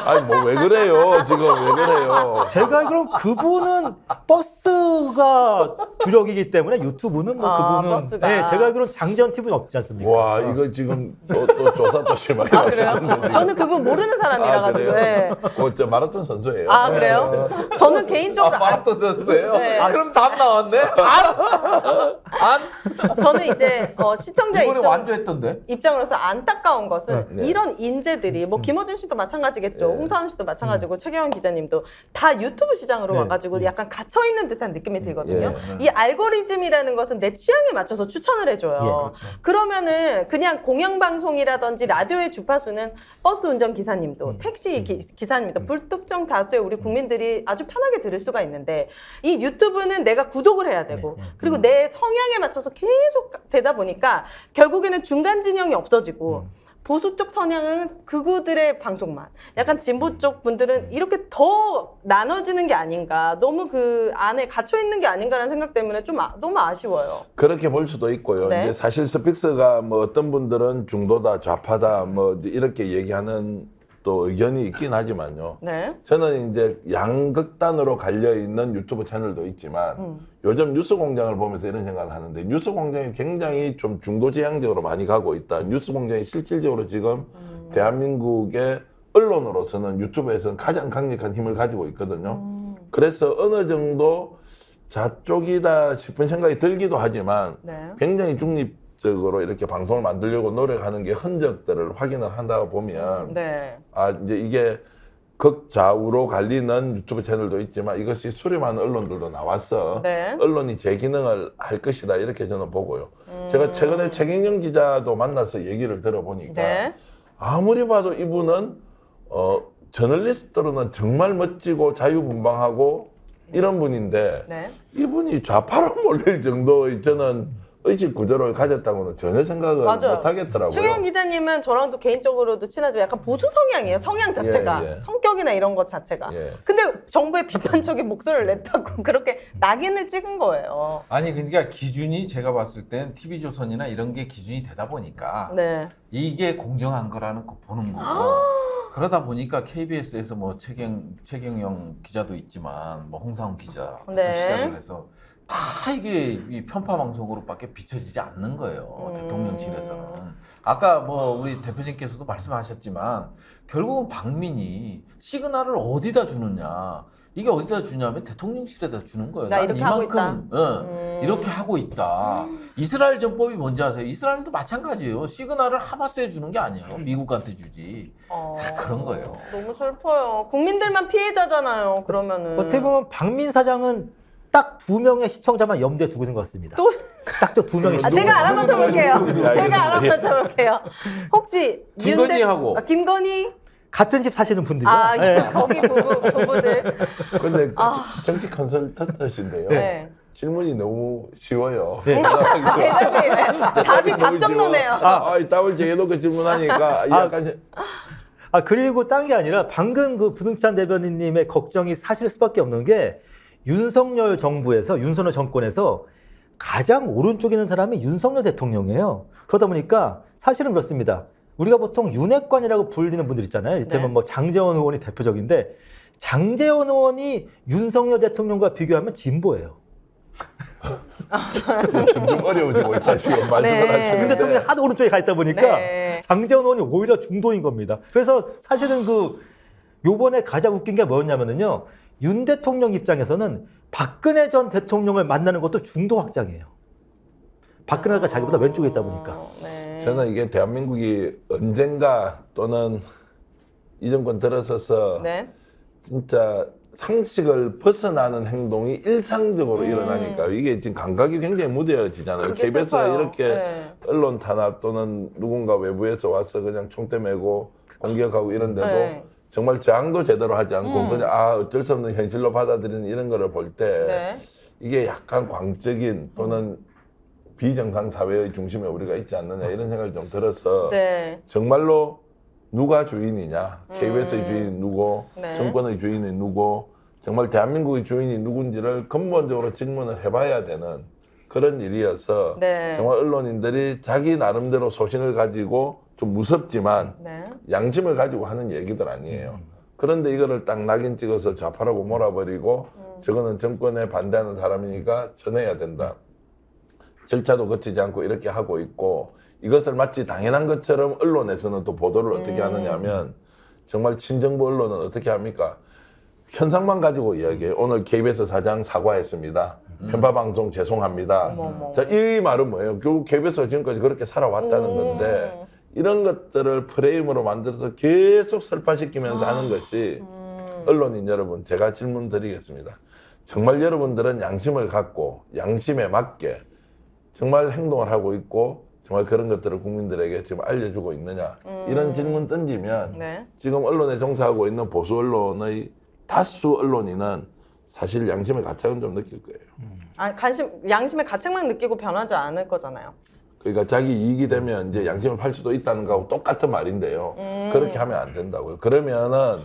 Speaker 3: 아니, 뭐 왜 그래요? 지금 왜 그래요?
Speaker 4: 제가 알기로는 그분은 버스가 주력이기 때문에 유튜브는 뭐 그분은
Speaker 1: 버스가.
Speaker 4: 네, 제가 알기로는 장재원 TV는 없지 않습니까?
Speaker 3: 와, 이거 지금 또 조사 또 심하게
Speaker 1: 아, 그래요?
Speaker 3: 하셨는데,
Speaker 1: 저는 그분 모르는 사람이라 가지고. 네.
Speaker 3: 저 마라톤 선수예요.
Speaker 1: 아, 그래요? 저는 개인적으로
Speaker 2: 마라톤 선수예요?
Speaker 1: 네.
Speaker 2: 그럼 답 나왔네?
Speaker 1: 저는 이제 시청자
Speaker 2: 이번에 완주했던데?
Speaker 1: 입장으로서 안타까운 것은
Speaker 3: 네.
Speaker 1: 이런 인재들이 뭐 김어준 씨도 마찬가지겠죠.
Speaker 3: 네.
Speaker 1: 홍사훈 씨도 마찬가지고 최경영 기자님도 다 유튜브 시장으로
Speaker 4: 네.
Speaker 1: 와가지고 약간 갇혀 있는 듯한 느낌이 들거든요.
Speaker 3: 예.
Speaker 1: 이 알고리즘이라는 것은 내 취향에 맞춰서 추천을 해줘요.
Speaker 4: 예,
Speaker 2: 그렇죠.
Speaker 1: 그러면은 그냥 공영방송이라든지 라디오의 주파수는 버스 운전 기사님도 택시 기사님도 불특정 다수의 우리 국민들이 아주 편하게 들을 수가 있는데 이 유튜브는 내가 구독을 해야 되고 그리고 내 성향에 맞춰서 계속 되다 보니까 결국에는 중간 진영이 없어지고 보수 쪽 성향은 극우들의 방송만, 약간 진보 쪽 분들은 이렇게 더 나눠지는 게 아닌가, 너무 그 안에 갇혀 있는 게 아닌가라는 생각 때문에 좀 너무 아쉬워요.
Speaker 3: 그렇게 볼 수도 있고요.
Speaker 1: 네.
Speaker 3: 이제 사실 스픽스가 뭐 어떤 분들은 중도다, 좌파다, 뭐 이렇게 얘기하는 또 의견이 있긴 하지만요.
Speaker 1: 네.
Speaker 3: 저는 이제 양극단으로 갈려 있는 유튜브 채널도 있지만 요즘 뉴스공장을 보면서 이런 생각을 하는데 뉴스공장이 굉장히 좀 중도지향적으로 많이 가고 있다. 뉴스공장이 실질적으로 지금 대한민국의 언론으로서는 유튜브에서는 가장 강력한 힘을 가지고 있거든요. 그래서 어느 정도 좌쪽이다 싶은 생각이 들기도 하지만
Speaker 1: 네.
Speaker 3: 굉장히 중립적으로 이렇게 방송을 만들려고 노력하는 게 흔적들을 확인을 한다고 보면
Speaker 1: 네.
Speaker 3: 아 이제 이게 극좌우로 갈리는 유튜브 채널도 있지만 이것이 수렴하는 언론들도 나왔어.
Speaker 1: 네.
Speaker 3: 언론이 제 기능을 할 것이다 이렇게 저는 보고요. 제가 최근에 최경영 기자도 만나서 얘기를 들어보니까
Speaker 1: 네.
Speaker 3: 아무리 봐도 이분은 저널리스트로는 정말 멋지고 자유분방하고 이런 분인데
Speaker 1: 네.
Speaker 3: 이분이 좌파로 몰릴 정도의 저는 의식 구조를 가졌다고는 전혀 생각을
Speaker 1: 맞아요.
Speaker 3: 못 하겠더라고요.
Speaker 1: 최경영 기자님은 저랑도 개인적으로도 친하지만 약간 보수 성향이에요. 성향 자체가.
Speaker 3: 예.
Speaker 1: 성격이나 이런 것 자체가.
Speaker 3: 예.
Speaker 1: 근데 정부에 비판적인 목소리를 냈다고 그렇게 낙인을 찍은 거예요.
Speaker 2: 아니 그러니까 기준이 제가 봤을 땐 TV조선이나 이런 게 기준이 되다 보니까
Speaker 1: 네.
Speaker 2: 이게 공정한 거라는 거 보는 거고 그러다 보니까 KBS에서 뭐 최경영 기자도 있지만 뭐 홍상훈 기자부터
Speaker 1: 네.
Speaker 2: 시작을 해서 다 이게 이 편파 방송으로밖에 비춰지지 않는 거예요. 대통령실에서는. 아까 뭐 우리 대표님께서도 말씀하셨지만 결국은 박민이 시그널을 어디다 주느냐. 이게 어디다 주냐면 대통령실에다 주는 거예요.
Speaker 1: 나
Speaker 2: 난
Speaker 1: 이렇게 하고
Speaker 2: 이만큼 이렇게 하고 있다. 이스라엘 전법이 뭔지 아세요? 이스라엘도 마찬가지예요. 시그널을 하마스에 주는 게 아니에요. 미국한테 주지. 그런 거예요.
Speaker 1: 너무 슬퍼요. 국민들만 피해자잖아요. 그러면은.
Speaker 4: 어떻게 보면 박민 사장은 딱 2명의 시청자만 염두에 두고 있는 것 같습니다.
Speaker 1: 또?
Speaker 4: 딱 저 2명의 시청자.
Speaker 1: 제가 알아맞혀 볼게요. 제가 알아맞혀 볼게요. 혹시
Speaker 2: 김건희하고.
Speaker 1: 김건희?
Speaker 4: 같은 집 사시는 분들이요. 네.
Speaker 1: 거기 부부들.
Speaker 3: 근데 정치 컨설턴트신데요.
Speaker 1: 네.
Speaker 3: 질문이 너무 쉬워요.
Speaker 4: 네.
Speaker 1: 대답이 답이 답정너네요.
Speaker 3: 이 답을 정해놓고 질문하니까 약간
Speaker 4: 그리고 딴 게 아니라 방금 그 부승찬 대변인님의 걱정이 사실 수밖에 없는 게 윤석열 정부에서 윤석열 정권에서 가장 오른쪽에 있는 사람이 윤석열 대통령이에요. 그러다 보니까 사실은 그렇습니다. 우리가 보통 윤핵관이라고 불리는 분들 있잖아요. 이를테면
Speaker 1: 네.
Speaker 4: 뭐 장제원 의원이 대표적인데 장제원 의원이 윤석열 대통령과 비교하면 진보예요.
Speaker 3: 점점 어려워지고 있다 지금 말씀을
Speaker 1: 네.
Speaker 4: 윤
Speaker 3: 하시는데
Speaker 4: 대통령이 하도 오른쪽에 가 있다 보니까
Speaker 1: 네.
Speaker 4: 장제원 의원이 오히려 중도인 겁니다. 그래서 사실은 요번에 가장 웃긴 게 뭐였냐면요. 윤 대통령 입장에서는 박근혜 전 대통령을 만나는 것도 중도 확장이에요. 박근혜가 자기보다 왼쪽에 있다 보니까.
Speaker 1: 네.
Speaker 3: 저는 이게 대한민국이 언젠가 또는 이 정권 들어서서
Speaker 1: 네.
Speaker 3: 진짜 상식을 벗어나는 행동이 일상적으로 일어나니까 이게 지금 감각이 굉장히 무뎌지잖아요.
Speaker 1: 그게
Speaker 3: KBS가
Speaker 1: 슬퍼요.
Speaker 3: 이렇게
Speaker 1: 네.
Speaker 3: 언론 탄압 또는 누군가 외부에서 와서 그냥 총대 메고 공격하고 이런데도
Speaker 1: 네.
Speaker 3: 정말 저항도 제대로 하지 않고 그냥 어쩔 수 없는 현실로 받아들이는 이런 거를 볼 때
Speaker 1: 네.
Speaker 3: 이게 약간 광적인 또는 비정상 사회의 중심에 우리가 있지 않느냐 이런 생각이 좀 들어서
Speaker 1: 네.
Speaker 3: 정말로 누가 주인이냐, KBS의 주인이 누구,
Speaker 1: 네.
Speaker 3: 정권의 주인이 누구, 정말 대한민국의 주인이 누군지를 근본적으로 질문을 해봐야 되는 그런 일이어서
Speaker 1: 네.
Speaker 3: 정말 언론인들이 자기 나름대로 소신을 가지고 좀 무섭지만
Speaker 1: 네.
Speaker 3: 양심을 가지고 하는 얘기들 아니에요. 그런데 이거를 딱 낙인 찍어서 좌파라고 몰아버리고 저거는 정권에 반대하는 사람이니까 전해야 된다. 절차도 거치지 않고 이렇게 하고 있고 이것을 마치 당연한 것처럼 언론에서는 또 보도를 어떻게 하느냐면 정말 친정부 언론은 어떻게 합니까? 현상만 가지고 이야기해요. 오늘 KBS 사장 사과했습니다. 편파방송 죄송합니다.
Speaker 1: 어머.
Speaker 3: 자, 이 말은 뭐예요? 결국 KBS가 지금까지 그렇게 살아왔다는 건데 이런 것들을 프레임으로 만들어서 계속 설파시키면서 하는 것이 언론인 여러분, 제가 질문 드리겠습니다. 정말 여러분들은 양심을 갖고 양심에 맞게 정말 행동을 하고 있고 정말 그런 것들을 국민들에게 지금 알려주고 있느냐 이런 질문 던지면
Speaker 1: 네.
Speaker 3: 지금 언론에 종사하고 있는 보수 언론의 다수 언론인은 사실 양심의 가책은 좀 느낄 거예요.
Speaker 1: 아, 양심의 가책만 느끼고 변하지 않을 거잖아요.
Speaker 3: 그러니까 자기 이익이 되면 이제 양심을 팔 수도 있다는 거하고 똑같은 말인데요. 그렇게 하면 안 된다고요. 그러면은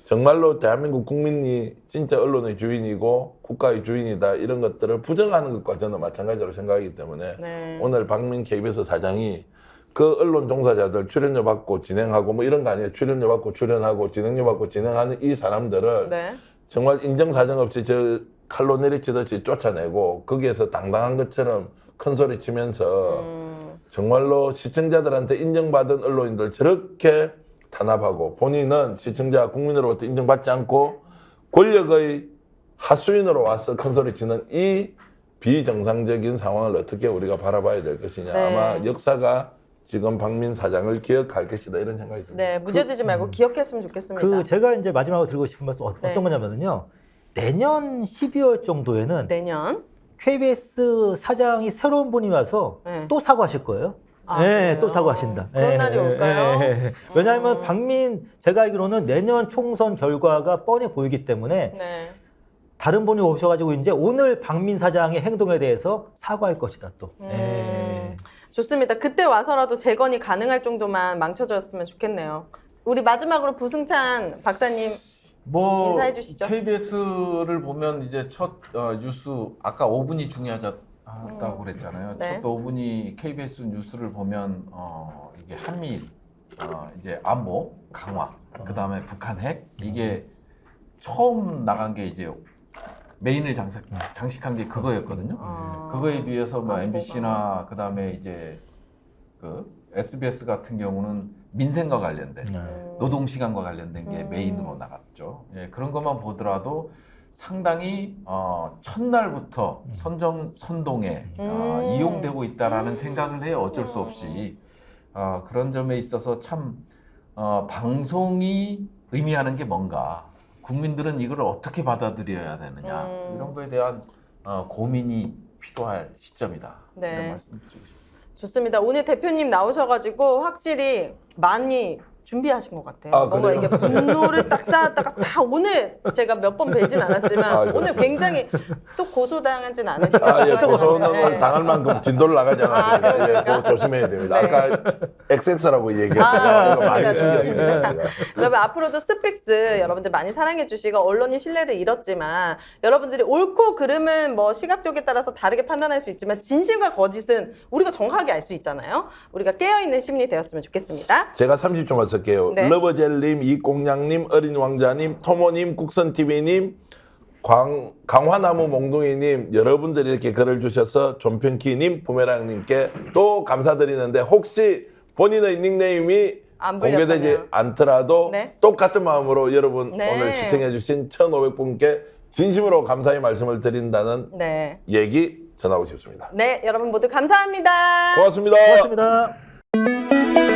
Speaker 3: 정말로 대한민국 국민이 진짜 언론의 주인이고 국가의 주인이다 이런 것들을 부정하는 것과 저는 마찬가지로 생각하기 때문에
Speaker 1: 네.
Speaker 3: 오늘 박민 KBS 사장이 그 언론 종사자들 출연료 받고 진행하고 뭐 이런 거 아니에요. 출연료 받고 출연하고 진행료 받고 진행하는 이 사람들을
Speaker 1: 네.
Speaker 3: 정말 인정사정 없이 저 칼로 내리치듯이 쫓아내고 거기에서 당당한 것처럼 큰 소리 치면서 정말로 시청자들한테 인정받은 언론인들 저렇게 탄압하고 본인은 시청자 국민으로부터 인정받지 않고 권력의 하수인으로 와서 큰 소리 치는 이 비정상적인 상황을 어떻게 우리가 바라봐야 될 것이냐.
Speaker 1: 네.
Speaker 3: 아마 역사가 지금 박민 사장을 기억할 것이다 이런 생각이 듭니다.
Speaker 1: 네, 무뎌지지 말고 기억했으면 좋겠습니다.
Speaker 4: 제가 이제 마지막으로 드리고 싶은 말씀
Speaker 1: 네.
Speaker 4: 어떤 거냐면요. 내년 12월 정도에는
Speaker 1: 내년.
Speaker 4: KBS 사장이 새로운 분이 와서
Speaker 1: 네.
Speaker 4: 또 사과하실 거예요.
Speaker 1: 아,
Speaker 4: 네,
Speaker 1: 그래요?
Speaker 4: 또 사과하신다.
Speaker 1: 그런 날이 올까요?
Speaker 4: 왜냐하면 제가 알기로는 내년 총선 결과가 뻔히 보이기 때문에
Speaker 1: 네.
Speaker 4: 다른 분이 오셔가지고 이제 오늘 박민 사장의 행동에 대해서 사과할 것이다 또. 네.
Speaker 1: 좋습니다. 그때 와서라도 재건이 가능할 정도만 망쳐졌으면 좋겠네요. 우리 마지막으로 부승찬 박사님
Speaker 2: 뭐
Speaker 1: 인사해 주시죠.
Speaker 2: KBS를 보면 이제 첫 뉴스 아까 5분이 중요하다고 그랬잖아요.
Speaker 1: 네.
Speaker 2: 첫 5분이 KBS 뉴스를 보면 이게 한미일 이제 안보 강화, 그 다음에 북한 핵 이게 처음 나간 게 이제 메인을 장식한 게 그거였거든요. 그거에 비해서 뭐 MBC나 그 다음에 이제 그 SBS 같은 경우는 민생과 관련된 노동시간과 관련된 게 메인으로 나갔죠. 예, 그런 것만 보더라도 상당히 첫날부터 선동에 이용되고 있다라는 생각을 해요. 어쩔 수 없이. 그런 점에 있어서 참 방송이 의미하는 게 뭔가, 국민들은 이걸 어떻게 받아들여야 되느냐, 이런 거에 대한 고민이 필요할 시점이다.
Speaker 1: 네.
Speaker 2: 이런 말씀 드리고 싶습니다.
Speaker 1: 좋습니다. 오늘 대표님 나오셔가지고 확실히 많이 준비하신 것 같아요.
Speaker 3: 아,
Speaker 1: 뭔가
Speaker 3: 그래요?
Speaker 1: 이게 분노를 딱 쌓았다가 다 오늘 제가 몇 번 뵈진 않았지만
Speaker 3: 아,
Speaker 1: 오늘
Speaker 3: 그렇죠.
Speaker 1: 굉장히 또 고소당하진 않으신 것
Speaker 3: 아, 예,
Speaker 1: 같아요.
Speaker 3: 고소는
Speaker 1: 네.
Speaker 3: 당할 만큼 진도를 나가지 않았습니다. 예,
Speaker 1: 그러니까?
Speaker 3: 그거 조심해야 됩니다.
Speaker 1: 네.
Speaker 3: 아까 XX라고 얘기했어요.
Speaker 1: 아,
Speaker 3: 제가 많이
Speaker 1: 좋습니다.
Speaker 3: 숨겼습니다.
Speaker 1: 좋습니다. 여러분 앞으로도 스픽스 여러분들 많이 사랑해 주시고 언론이 신뢰를 잃었지만 여러분들이 옳고 그름은 뭐 시각적에 따라서 다르게 판단할 수 있지만 진실과 거짓은 우리가 정확하게 알 수 있잖아요. 우리가 깨어있는 시민이 되었으면 좋겠습니다.
Speaker 3: 제가 30초만 쓸게요.
Speaker 1: 네.
Speaker 3: 러버젤님, 이꽁냥님, 어린 왕자님, 토모님, 국선TV님, 강화나무 몽둥이님, 여러분들이 이렇게 글을 주셔서 존평키님, 부메랑님께 또 감사드리는데 혹시 본인의 닉네임이
Speaker 1: 안
Speaker 3: 공개되지
Speaker 1: 불렸다면.
Speaker 3: 않더라도
Speaker 1: 네.
Speaker 3: 똑같은 마음으로 여러분
Speaker 1: 네.
Speaker 3: 오늘 시청해주신 1,500분께 진심으로 감사의 말씀을 드린다는
Speaker 1: 네.
Speaker 3: 얘기 전하고 싶습니다.
Speaker 1: 네, 여러분 모두 감사합니다.
Speaker 3: 고맙습니다.
Speaker 4: 고맙습니다.